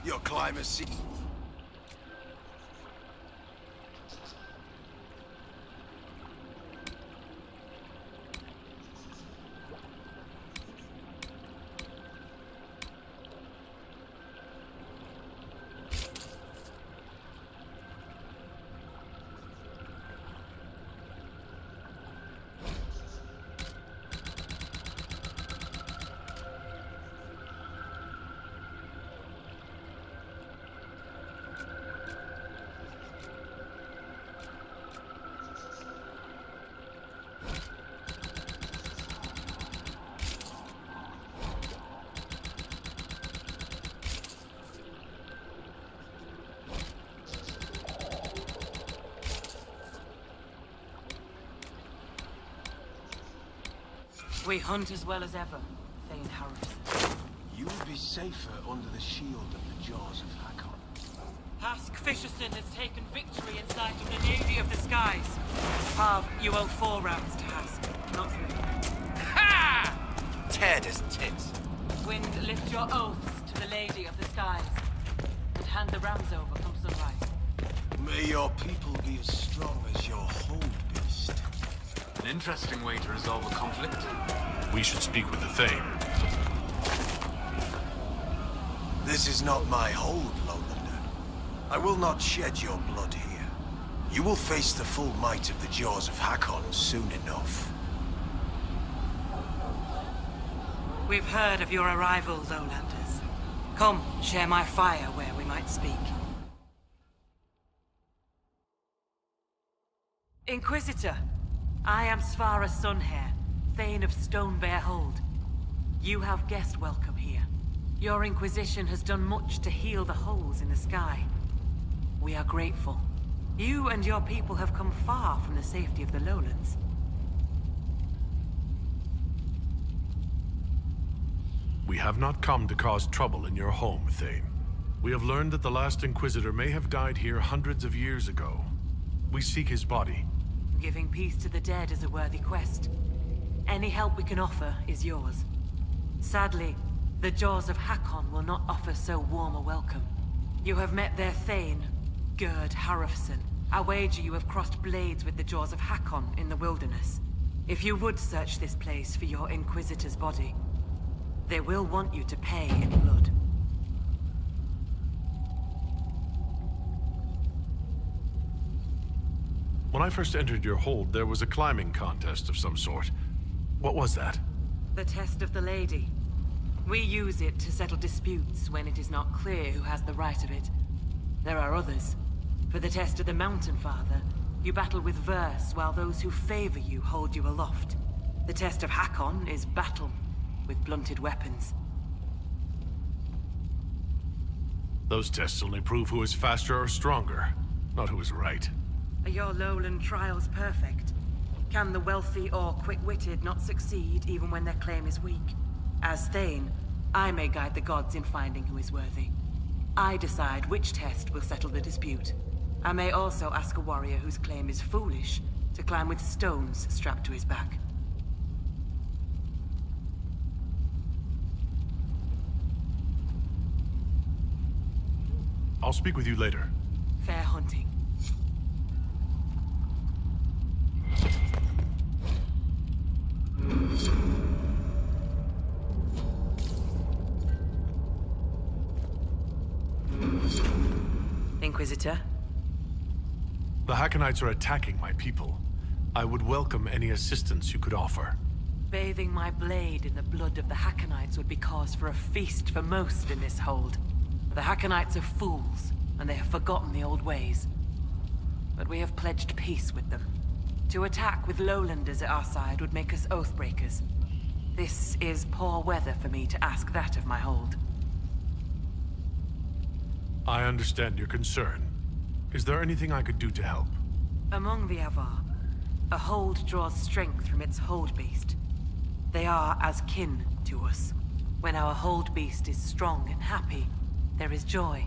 Your climber see. We hunt as well as ever, Thane Harris. You'll be safer under the shield of the jaws of Hakon. Hask Fisherson has taken victory in sight of the Navy of the Skies. Harv, you owe 4 rounds to Hask, not 3. Ha! Ted as tits. Wind, lift your oaths to the Lady of the Skies, and hand the rams over come sunrise. May your people be as strong as your hold beast. An interesting way to resolve a conflict. We should speak with the Thane. This is not my hold, Lowlander. I will not shed your blood here. You will face the full might of the jaws of Hakon soon enough. We've heard of your arrival, Lowlanders. Come, share my fire where we might speak. Inquisitor, I am Svara Sunhair, Thane of Stonebear Hold. You have guest welcome here. Your Inquisition has done much to heal the holes in the sky. We are grateful. You and your people have come far from the safety of the lowlands. We have not come to cause trouble in your home, Thane. We have learned that the last Inquisitor may have died here hundreds of years ago. We seek his body. Giving peace to the dead is a worthy quest. Any help we can offer is yours. Sadly, the jaws of Hakon will not offer so warm a welcome. You have met their Thane, Gerd Harrofson. I wager you have crossed blades with the jaws of Hakon in the wilderness. If you would search this place for your Inquisitor's body, they will want you to pay in blood. When I first entered your hold, there was a climbing contest of some sort. What was that? The test of the lady. We use it to settle disputes when it is not clear who has the right of it. There are others. For the test of the Mountain Father, you battle with verse while those who favor you hold you aloft. The test of Hakon is battle with blunted weapons. Those tests only prove who is faster or stronger, not who is right. Are your lowland trials perfect? Can the wealthy or quick-witted not succeed even when their claim is weak? As Thane, I may guide the gods in finding who is worthy. I decide which test will settle the dispute. I may also ask a warrior whose claim is foolish to climb with stones strapped to his back. I'll speak with you later. Fair hunting. Inquisitor? The Hackonites are attacking my people. I would welcome any assistance you could offer. Bathing my blade in the blood of the Hackonites would be cause for a feast for most in this hold. The Hackonites are fools, and they have forgotten the old ways. But we have pledged peace with them. To attack with lowlanders at our side would make us oathbreakers. This is poor weather for me to ask that of my hold. I understand your concern. Is there anything I could do to help? Among the Avar, a hold draws strength from its hold beast. They are as kin to us. When our hold beast is strong and happy, there is joy.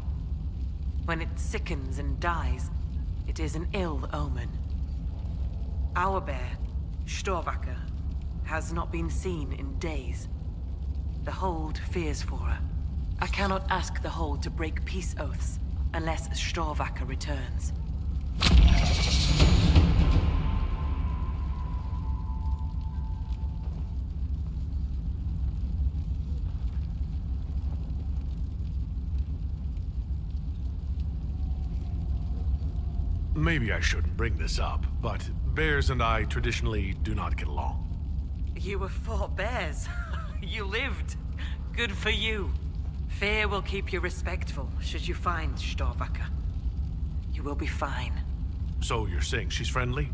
When it sickens and dies, it is an ill omen. Our bear, Storvacker, has not been seen in days. The Hold fears for her. I cannot ask the Hold to break peace oaths unless Storvacker returns. Maybe I shouldn't bring this up, but bears and I traditionally do not get along. You were 4 bears. You lived. Good for you. Fear will keep you respectful should you find Storvacker. You will be fine. So you're saying she's friendly?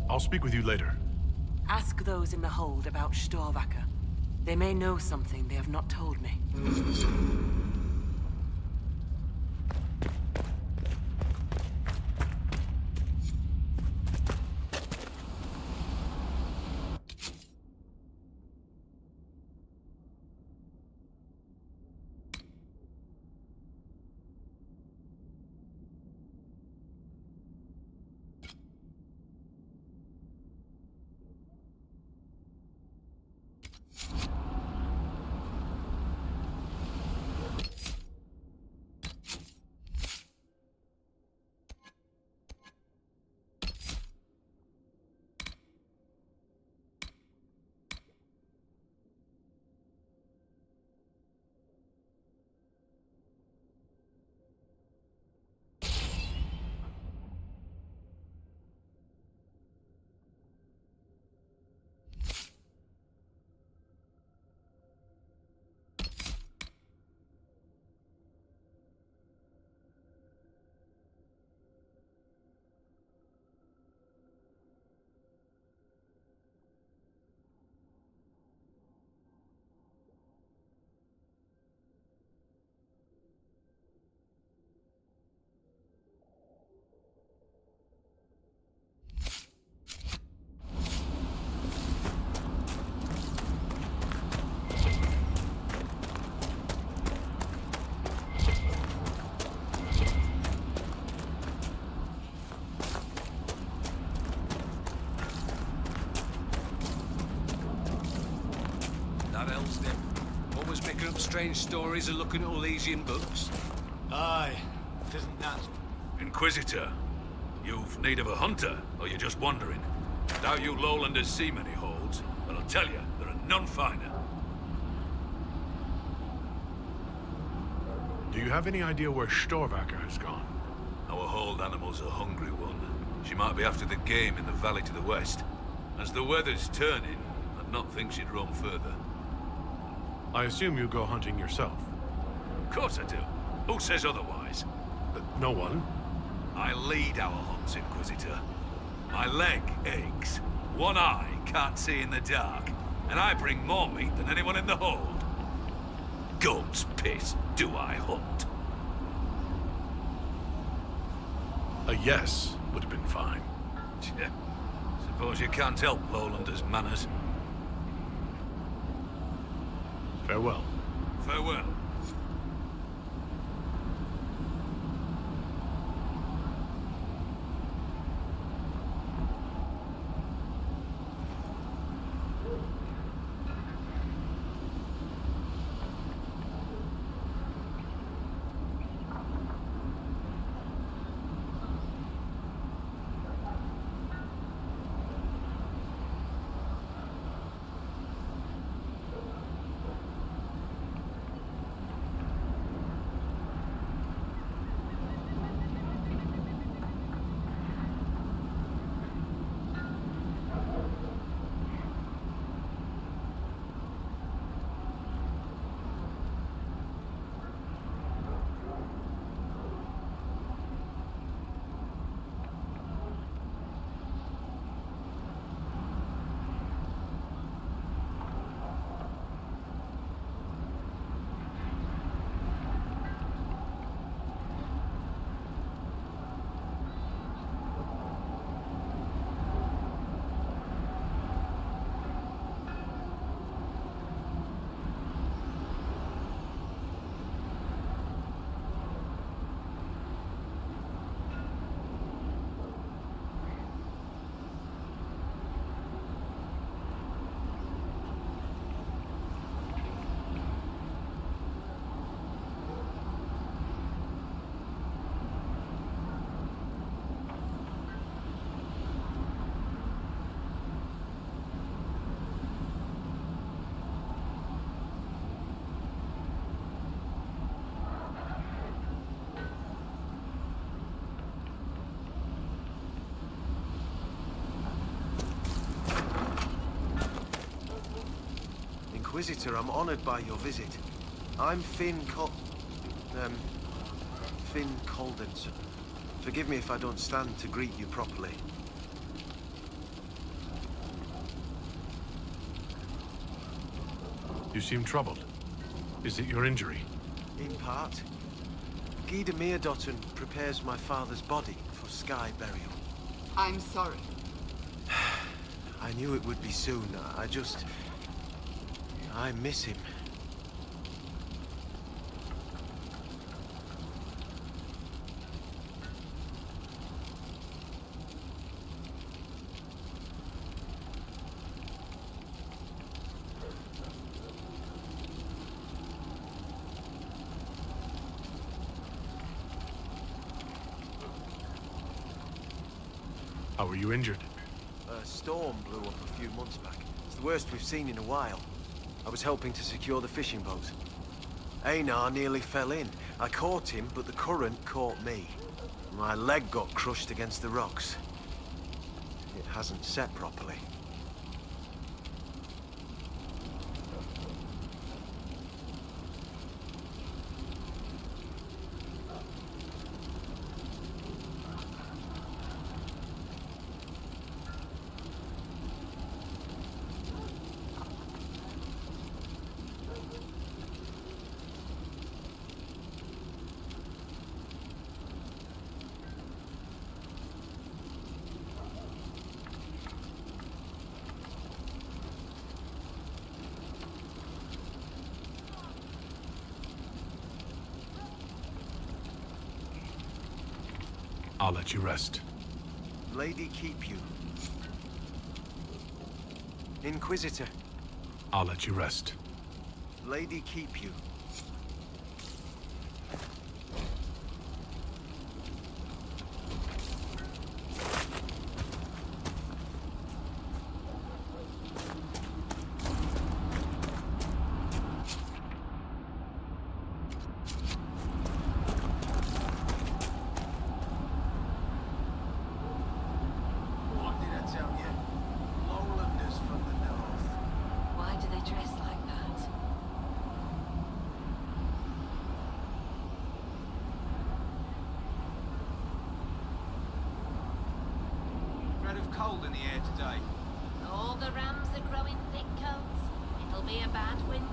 I'll speak with you later. Ask those in the Hold about Storvacker. They may know something they have not told me. Strange stories of looking at Elysian books? Aye, isn't that? Inquisitor, you've need of a hunter, or you're just wandering? Doubt you lowlanders see many holds, but I'll tell you, there are none finer. Do you have any idea where Storvacker has gone? Our hold animal's a hungry one. She might be after the game in the valley to the west. As the weather's turning, I'd not think she'd roam further. I assume you go hunting yourself. Of course I do. Who says otherwise? No one. I lead our hunts, Inquisitor. My leg aches. One eye can't see in the dark. And I bring more meat than anyone in the hold. Goat's piss, do I hunt? A yes would have been fine. Suppose you can't help Lowlanders' manners. Farewell. Farewell. Inquisitor, I'm honored by your visit. I'm Finn Coldenson. Forgive me if I don't stand to greet you properly. You seem troubled. Is it your injury? In part. Gida Meerdotten prepares my father's body for sky burial. I'm sorry. I knew it would be soon. I miss him. How were you injured? A storm blew up a few months back. It's the worst we've seen in a while. I was helping to secure the fishing boat. Einar nearly fell in. I caught him, but the current caught me. My leg got crushed against the rocks. It hasn't set properly. I'll let you rest. Lady keep you. Inquisitor. I'll let you rest. Lady keep you. What did I tell you? Lowlanders from the north. Why do they dress like that? Threat of cold in the air today. All the rams are growing thick coats. It'll be a bad winter.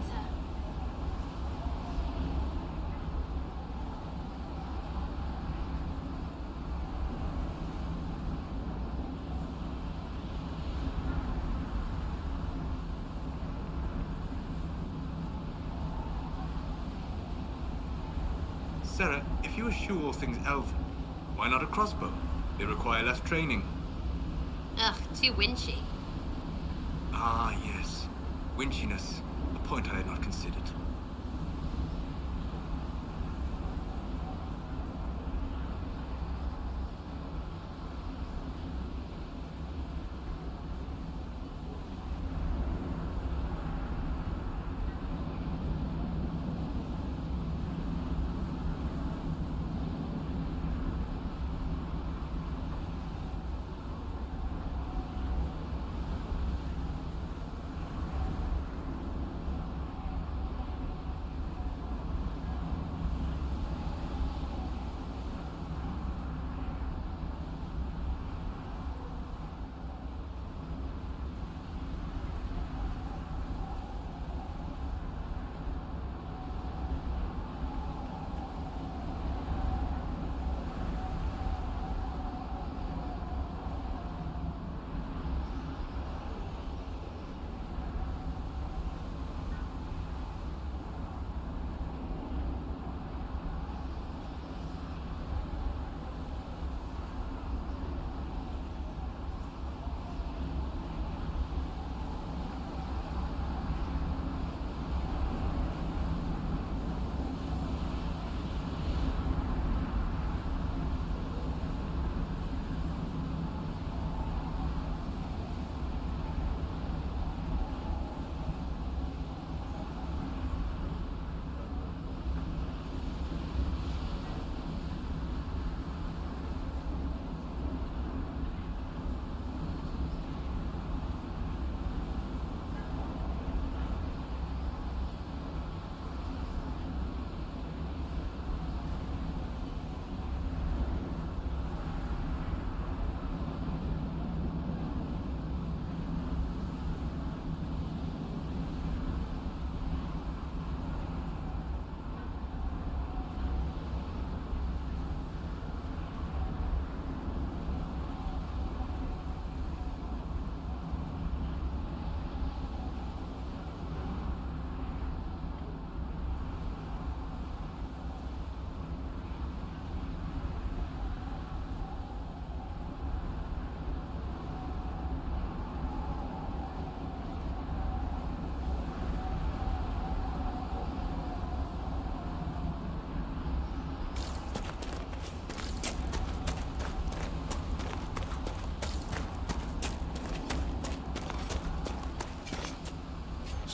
Sarah, if you eschew all things elven, why not a crossbow? They require less training. Ugh, too winchy. Ah, yes. Winchiness. A point I had not considered.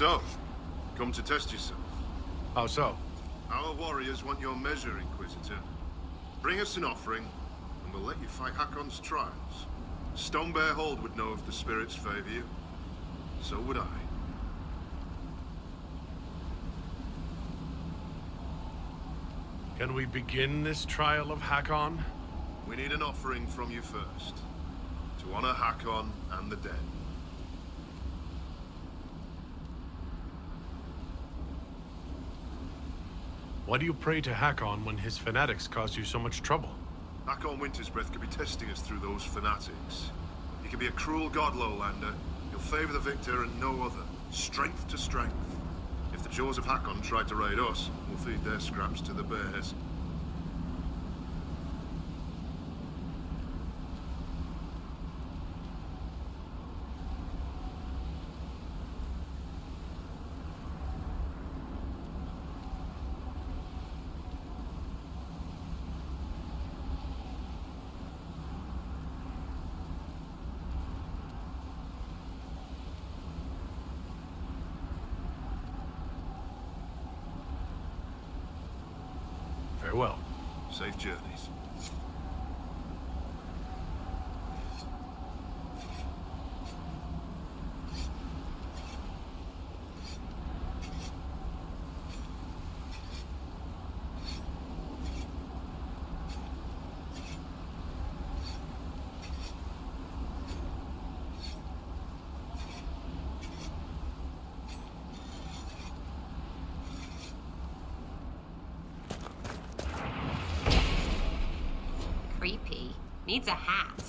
So, come to test yourself. How so? Our warriors want your measure, Inquisitor. Bring us an offering, and we'll let you fight Hakon's trials. Stonebear Hold would know if the spirits favor you. So would I. Can we begin this trial of Hakon? We need an offering from you first. To honor Hakon and the dead. Why do you pray to Hakon when his fanatics cause you so much trouble? Hakon Wintersbreath could be testing us through those fanatics. He can be a cruel god, Lowlander. He'll favor the victor and no other. Strength to strength. If the jaws of Hakon tried to raid us, we'll feed their scraps to the bears. Farewell. Safe journeys. Creepy. Needs a hat.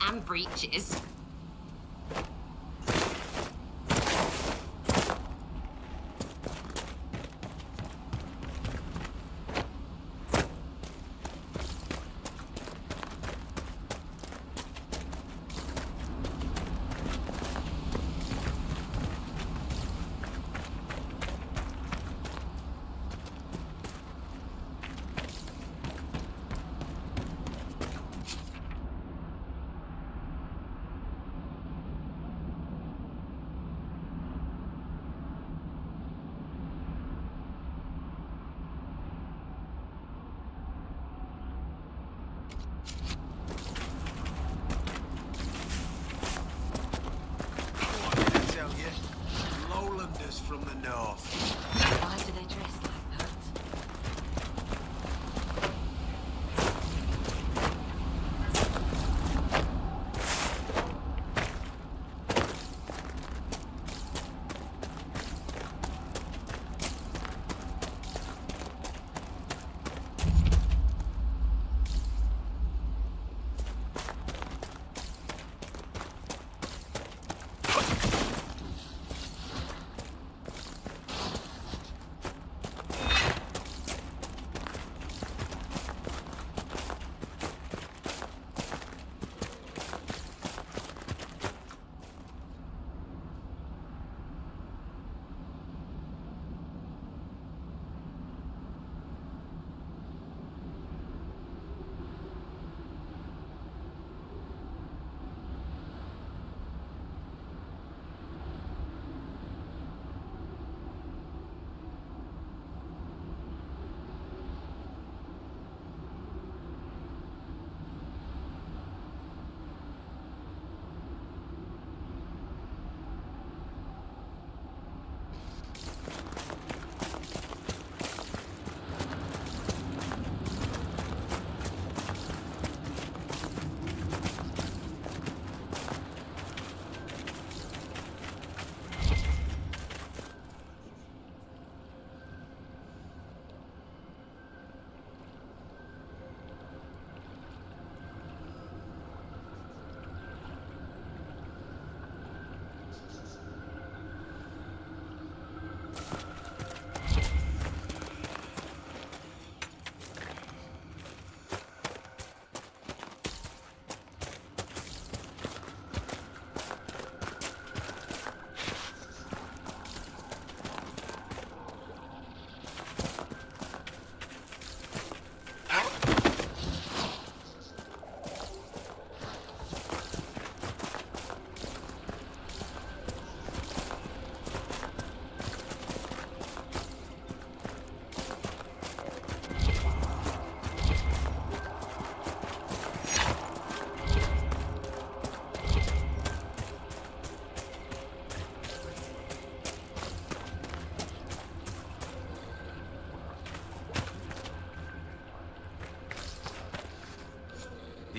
And breeches.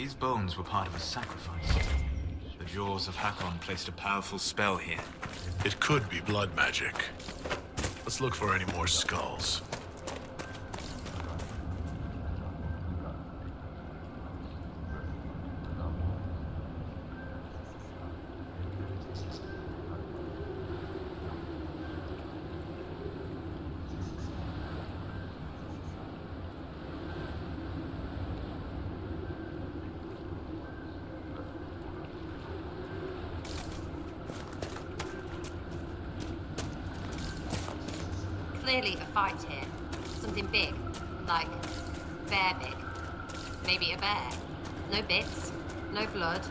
These bones were part of a sacrifice. The Jaws of Hakon placed a powerful spell here. It could be blood magic. Let's look for any more skulls. Clearly a fight here. Something big. Like, bear big. Maybe a bear. No bits, no blood,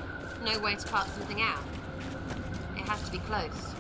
no way to cut something out. It has to be close.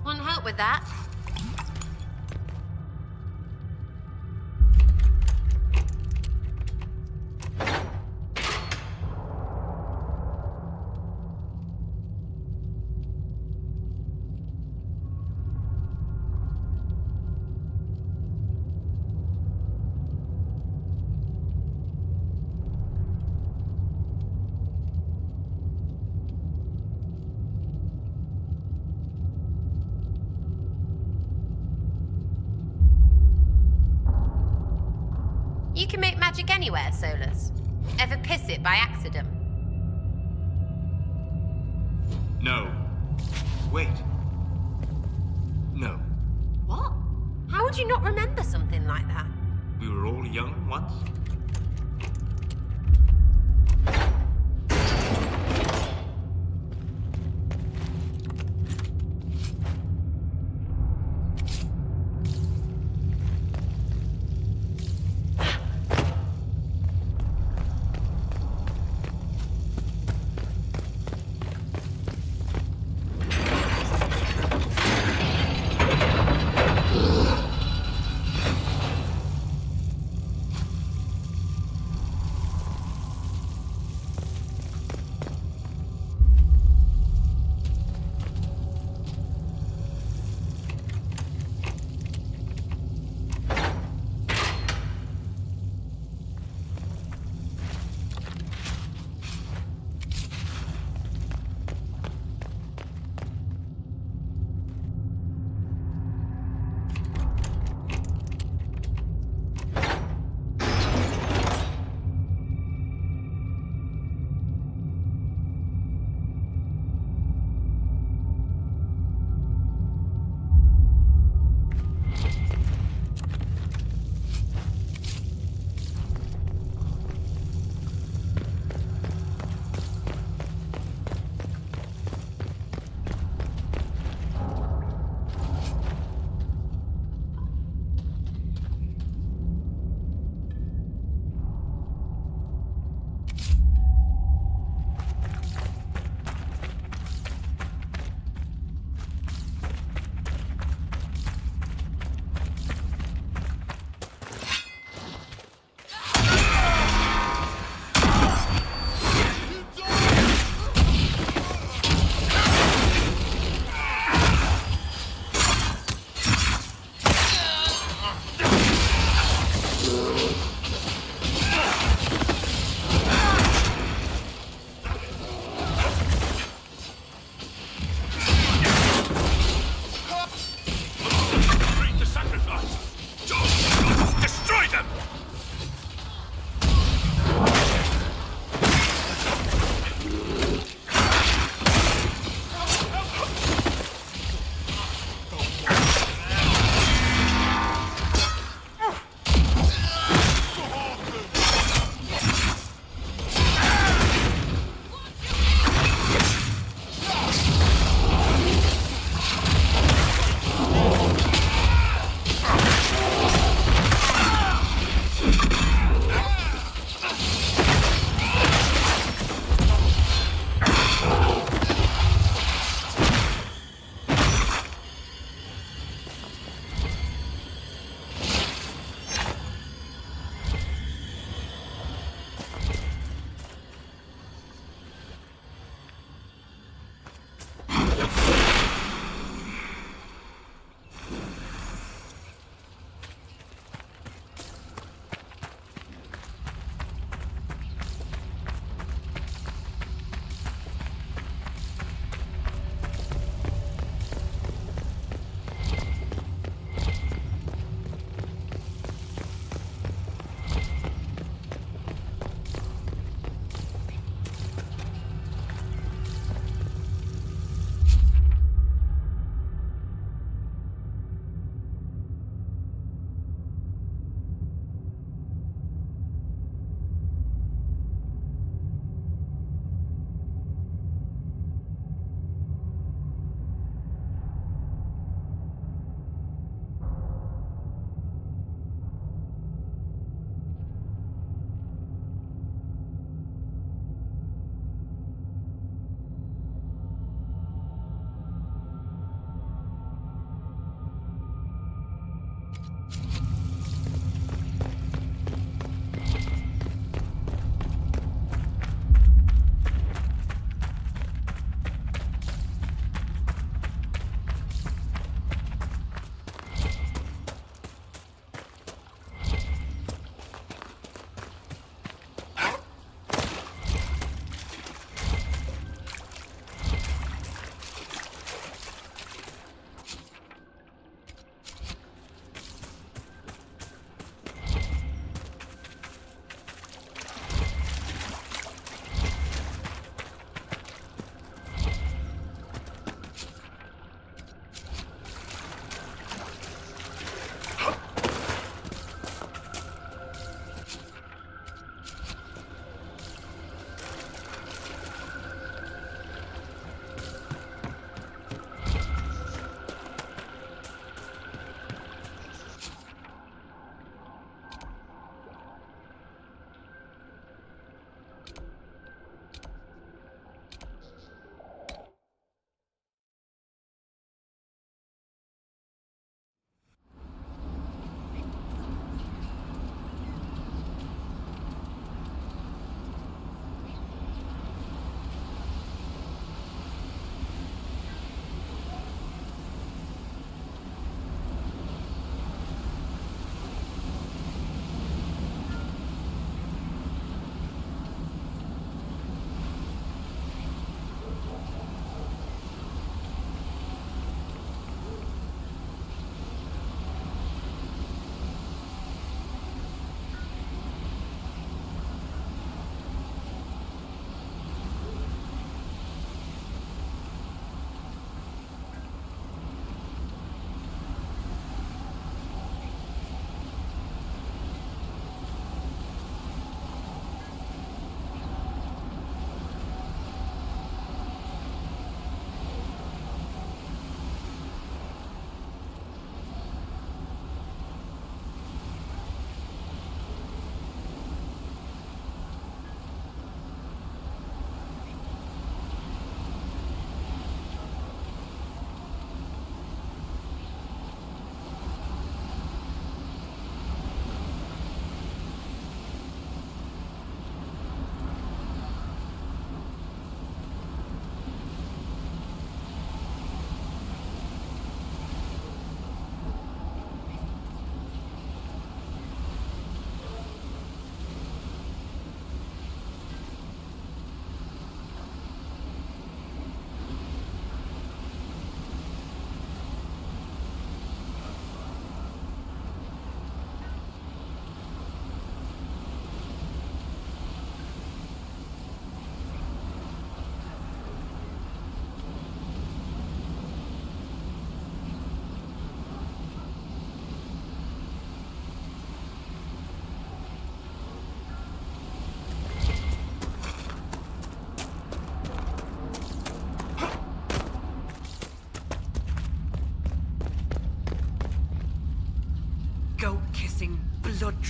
Want help with that? You can make magic anywhere, Solus. Ever piss it by accident? No. Wait. No. What? How would you not remember something like that? We were all young once.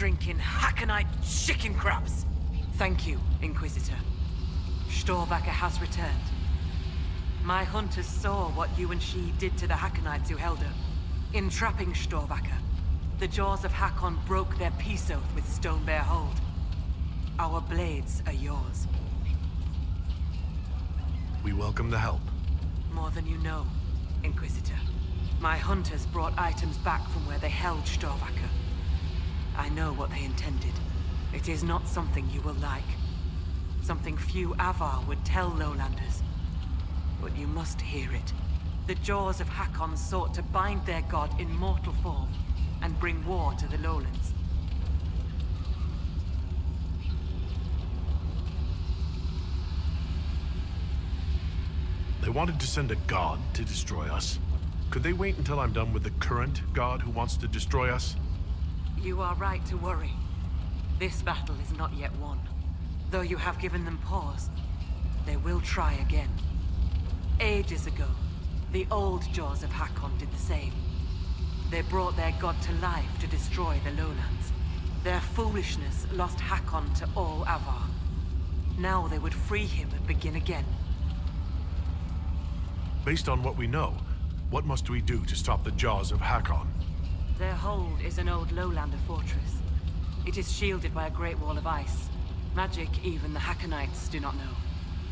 drinking Hakonite chicken crabs. Thank you, Inquisitor. Storvacker has returned. My hunters saw what you and she did to the Hakonites who held her. In trapping Storvacker, the jaws of Hakon broke their peace oath with Stonebear Hold. Our blades are yours. We welcome the help. More than you know, Inquisitor. My hunters brought items back from where they held Storvacker. I know what they intended. It is not something you will like. Something few Avar would tell Lowlanders. But you must hear it. The jaws of Hakon sought to bind their god in mortal form and bring war to the Lowlands. They wanted to send a god to destroy us. Could they wait until I'm done with the current god who wants to destroy us? You are right to worry. This battle is not yet won. Though you have given them pause, they will try again. Ages ago, the old jaws of Hakon did the same. They brought their god to life to destroy the Lowlands. Their foolishness lost Hakon to all Avar. Now they would free him and begin again. Based on what we know, what must we do to stop the jaws of Hakon? Their hold is an old Lowlander fortress. It is shielded by a great wall of ice. Magic even the Hakonites do not know.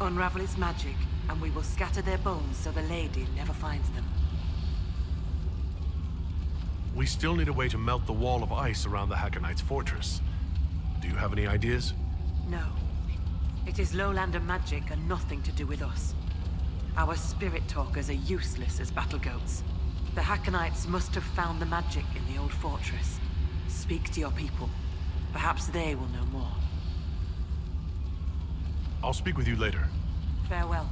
Unravel its magic, and we will scatter their bones so the Lady never finds them. We still need a way to melt the wall of ice around the Hakonites' fortress. Do you have any ideas? No. It is Lowlander magic and nothing to do with us. Our spirit talkers are useless as battle goats. The Hakonites must have found the magic in the old fortress. Speak to your people. Perhaps they will know more. I'll speak with you later. Farewell.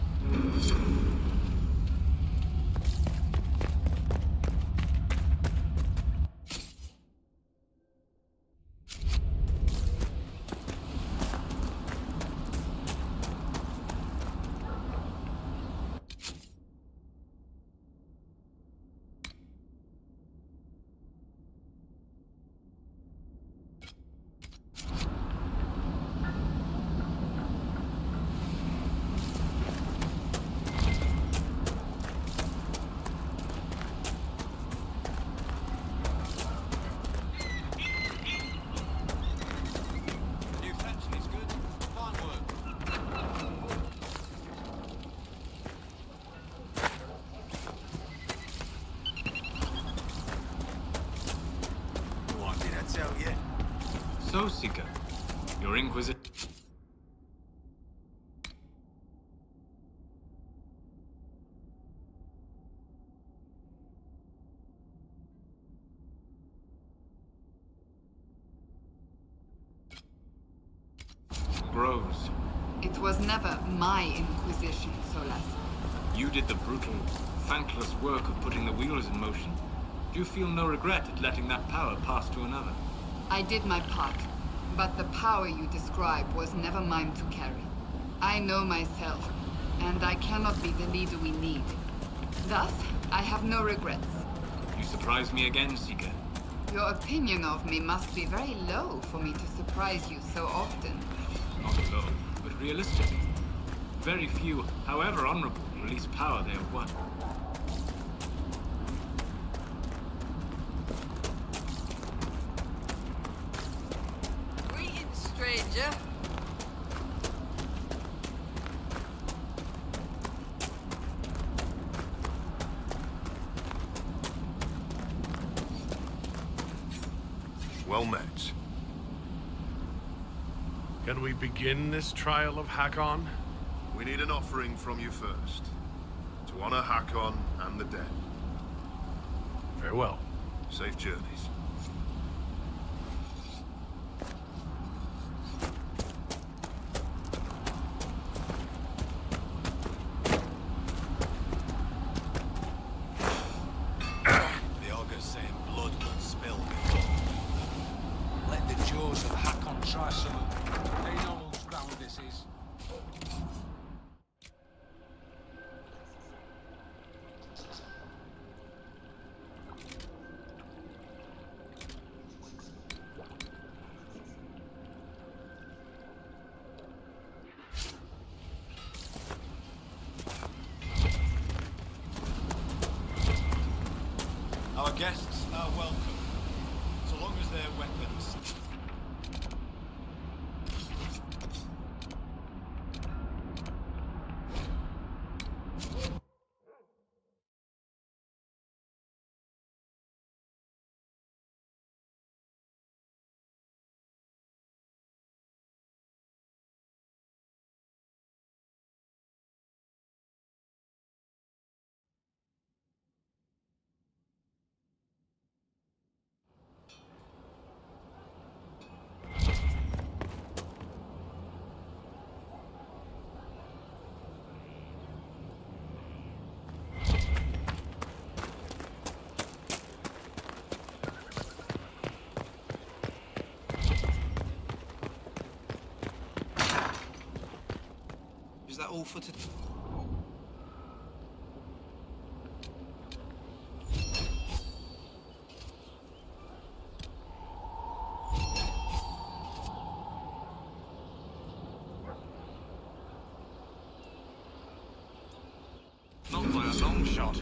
So, Seeker, your Inquisitor... grows. It was never my Inquisition, Solas. You did the brutal, thankless work of putting the wheels in motion. Do you feel no regret at letting that power pass to another? I did my part, but the power you describe was never mine to carry. I know myself, and I cannot be the leader we need. Thus, I have no regrets. You surprise me again, Seeker. Your opinion of me must be very low for me to surprise you so often. Not low, but realistic. Very few, however honorable, release power they have won. Greetings, stranger. Well met. Can we begin this trial of Hakon? We need an offering from you first, to honor Hakon and the dead. Farewell. Safe journeys. The augur's saying blood will spill before. Let the jaws of Hakon try some. They know whose ground this is. Guests are welcome, so long as their weapons... Is that all for today? Not by a long shot.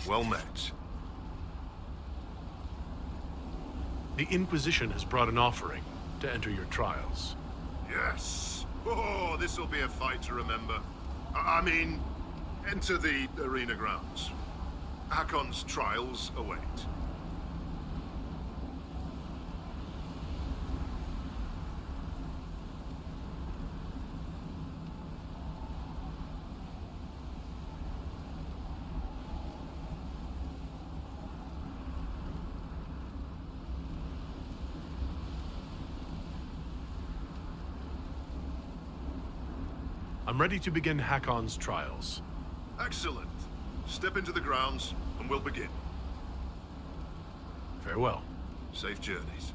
Well met. The Inquisition has brought an offering to enter your trials. Yes. Oh, this'll be a fight to remember. I mean, enter the arena grounds. Hakon's trials await. I'm ready to begin Hakon's trials. Excellent. Step into the grounds, and we'll begin. Farewell. Safe journeys.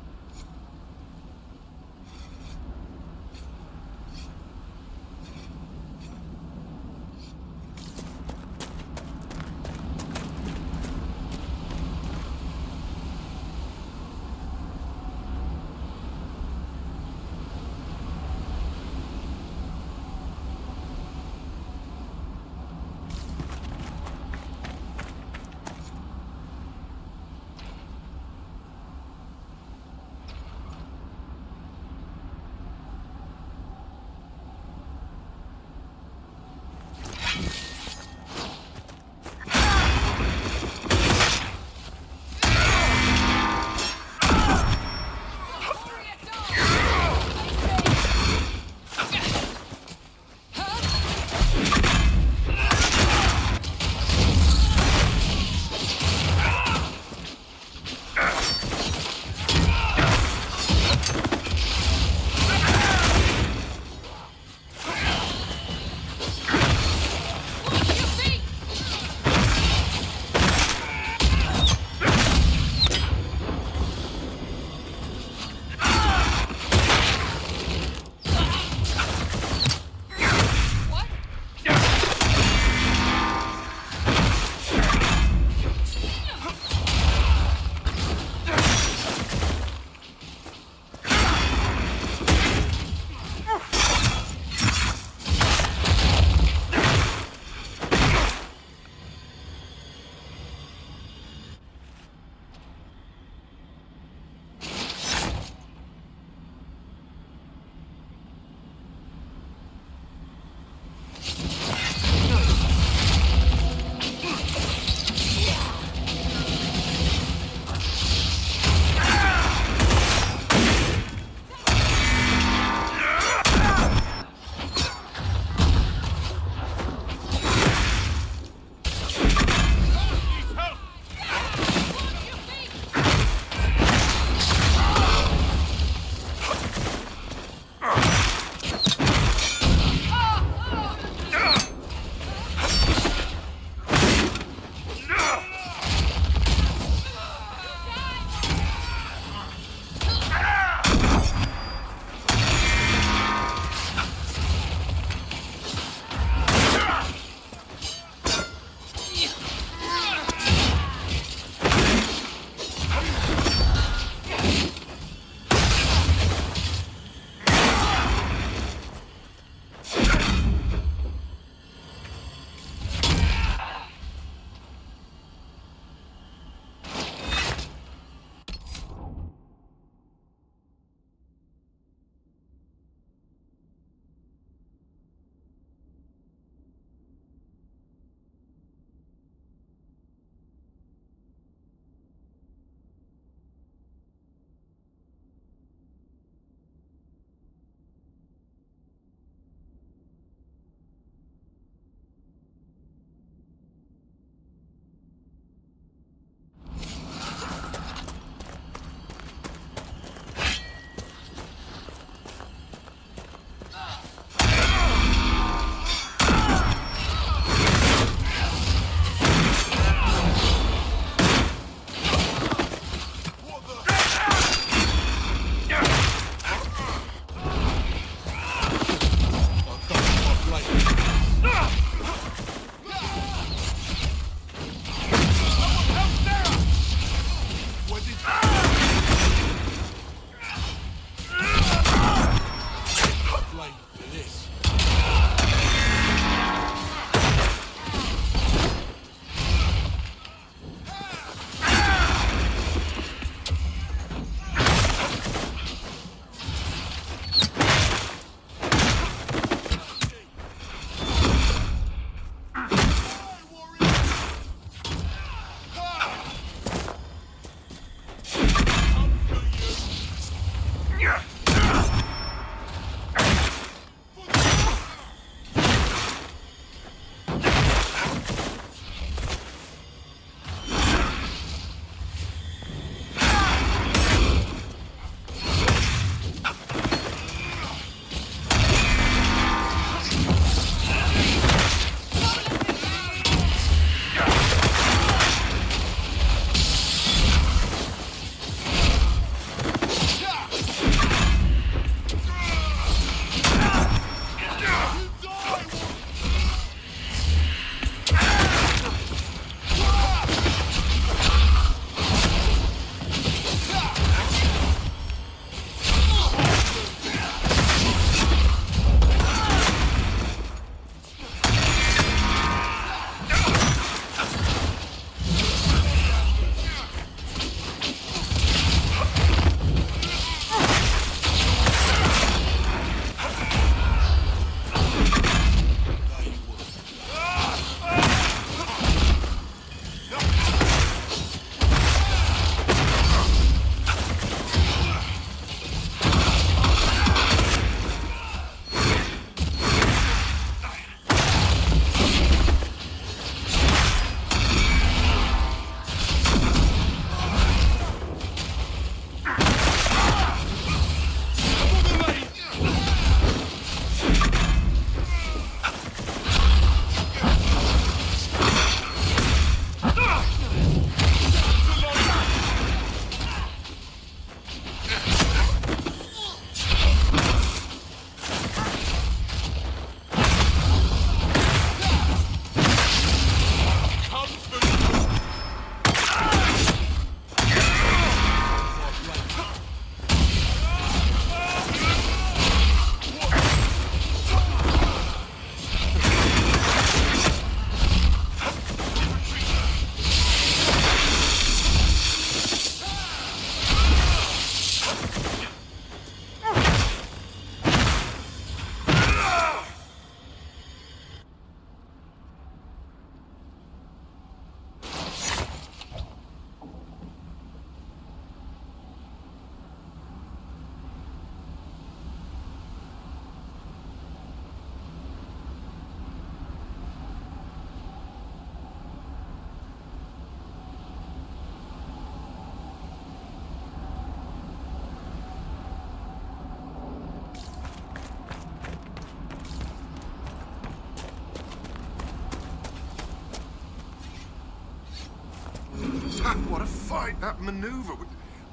right, that maneuver.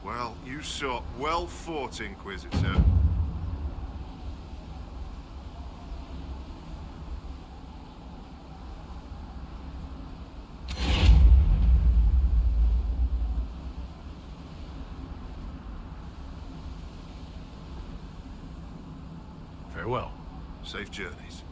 Well, you saw well fought, Inquisitor. Farewell. Safe journeys.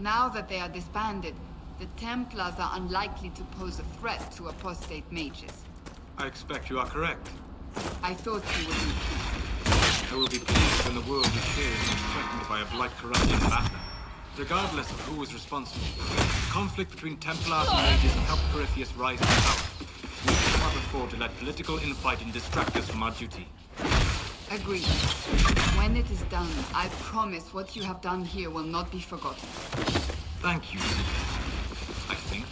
Now that they are disbanded, the Templars are unlikely to pose a threat to apostate mages. I expect you are correct. I thought you would be. I will be pleased when the world is shared and threatened by a blight corrupting battle. Regardless of who is responsible, the conflict between Templars and mages helped Corypheus rise to power. We cannot afford to let political infighting distract us from our duty. Agreed. When it is done, I promise what you have done here will not be forgotten. Thank you, I think.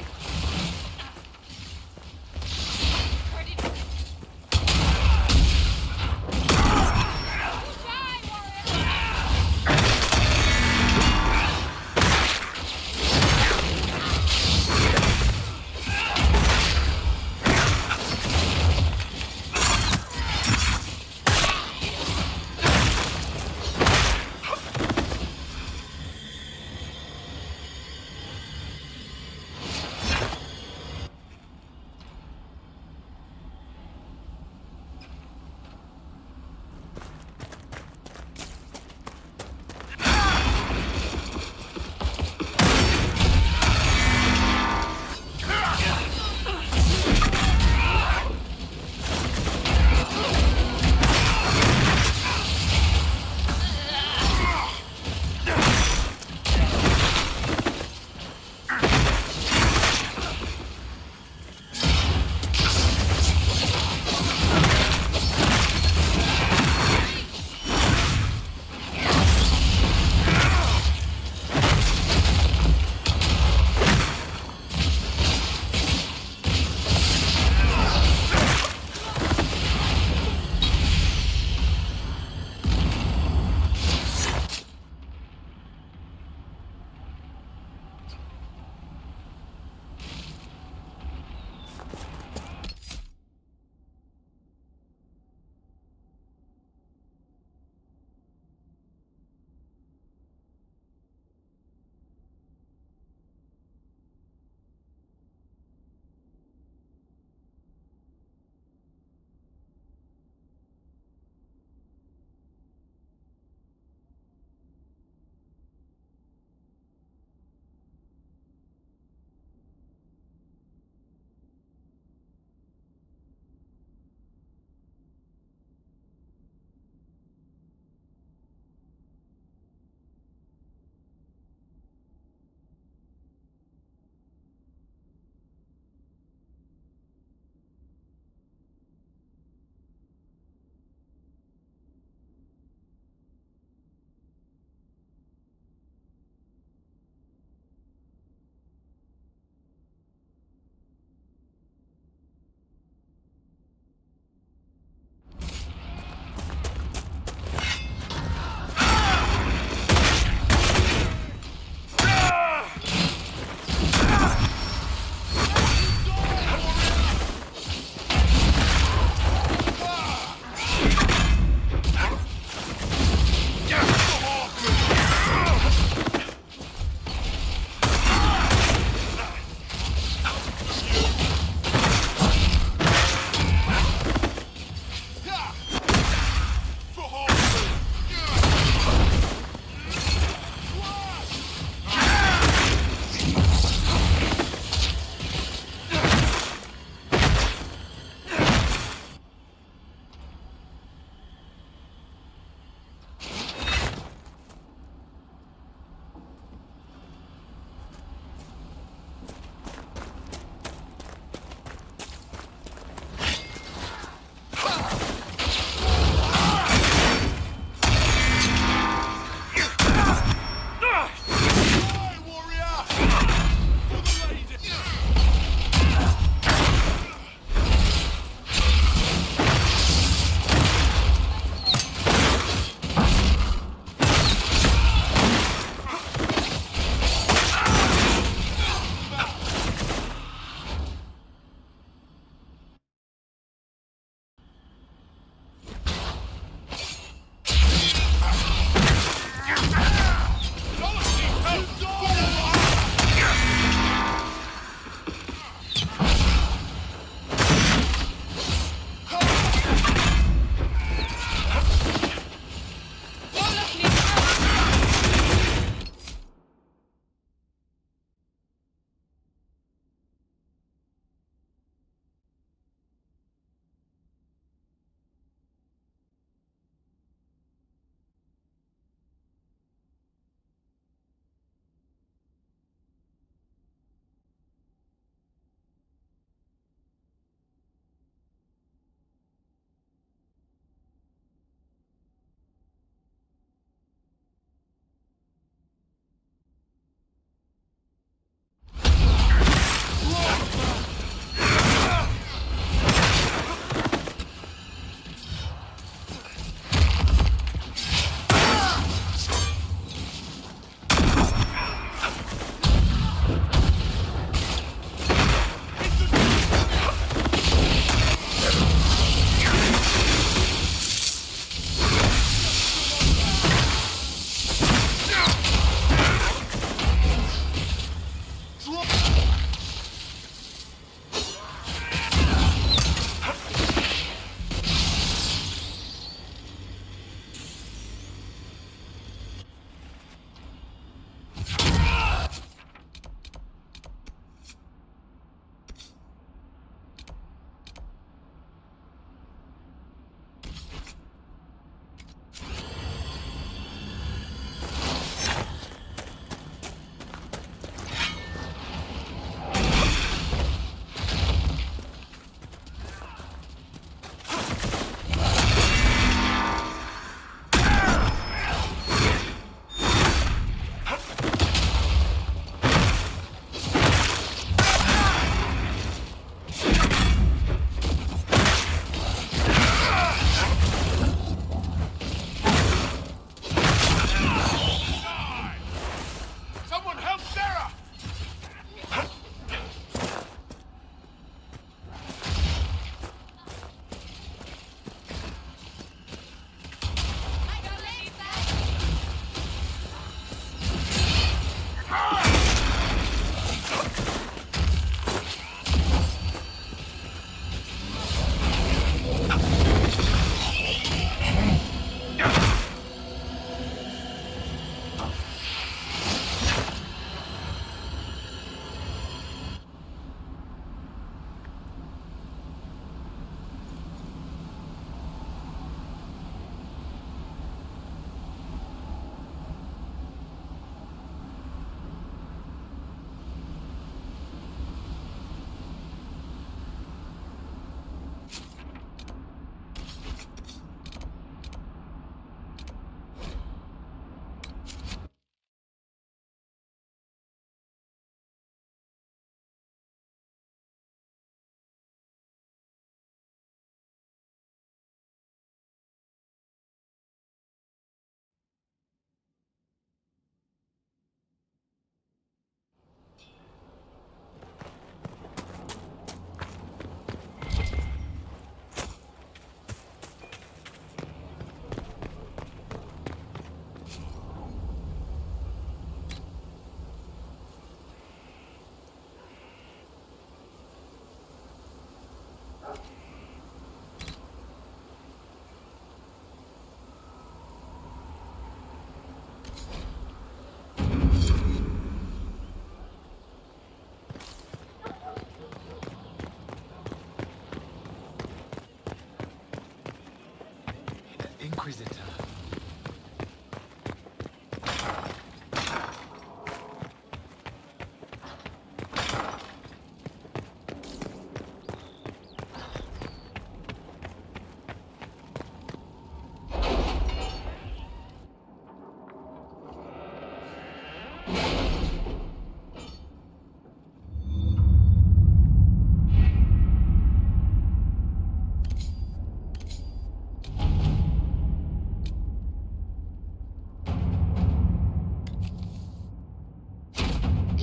Inquisitor.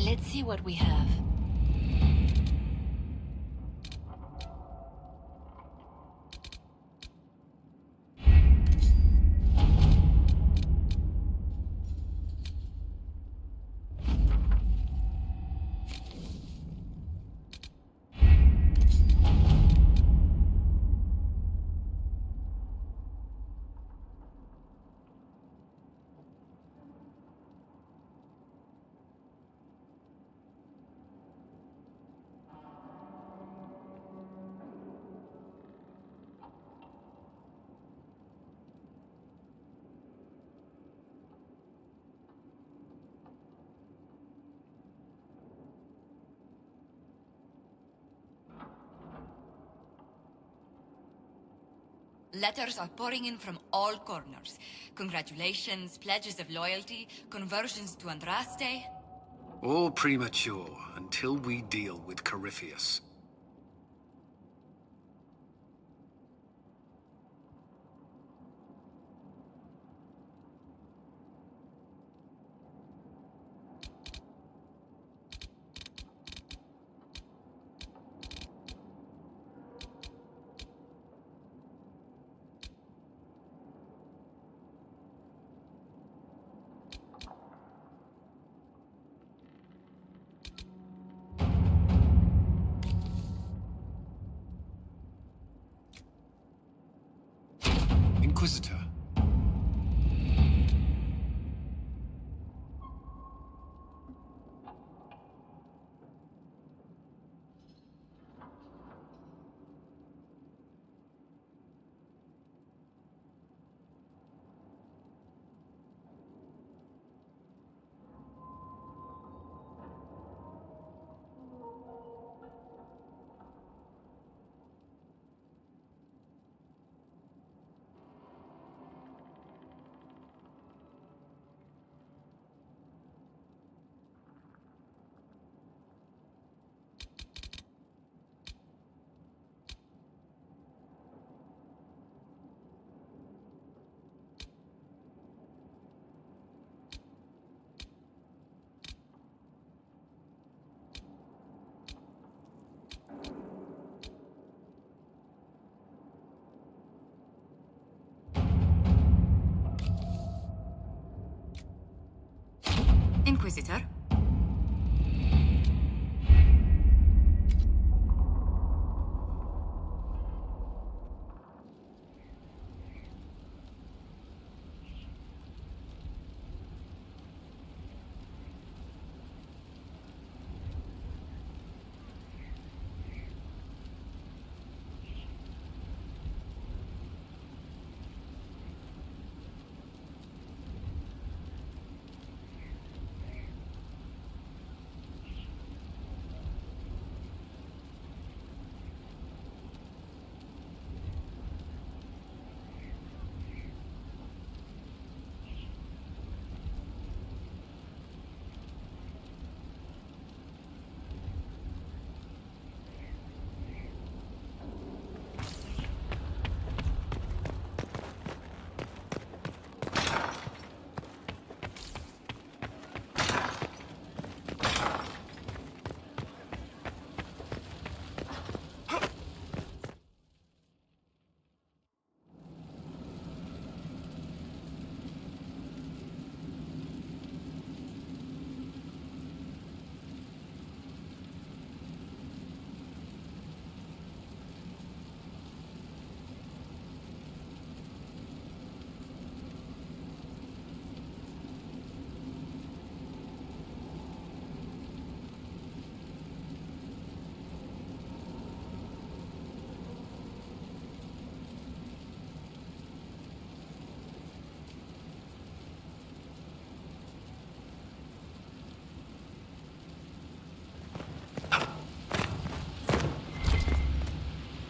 Let's see what we have. Letters are pouring in from all corners. Congratulations, pledges of loyalty, conversions to Andraste. All premature until we deal with Corypheus. Inquisitor. Inquisitor?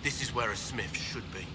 This is where a smith should be.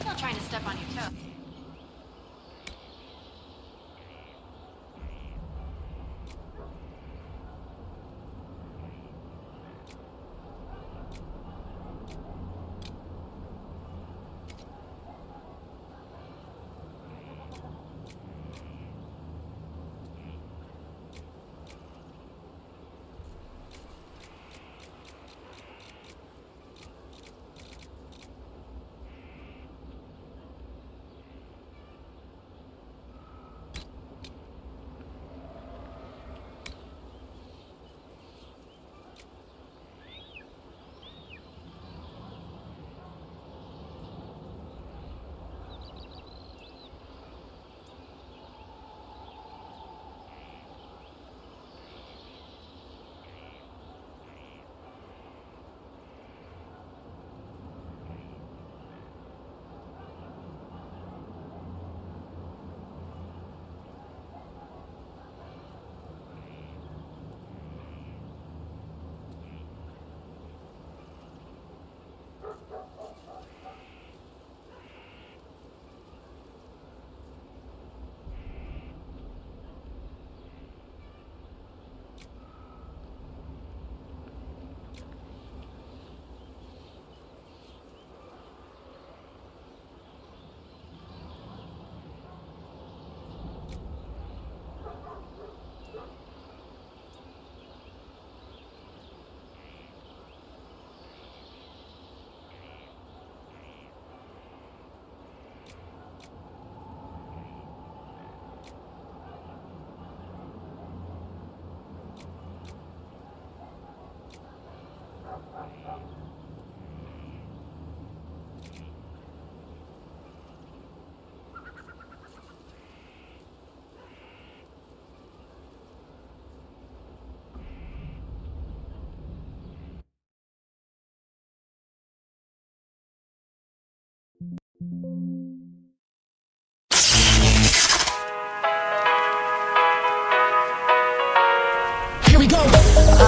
Not trying to step on your toe.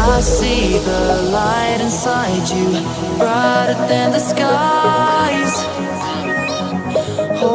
I see the light inside you, brighter than the skies.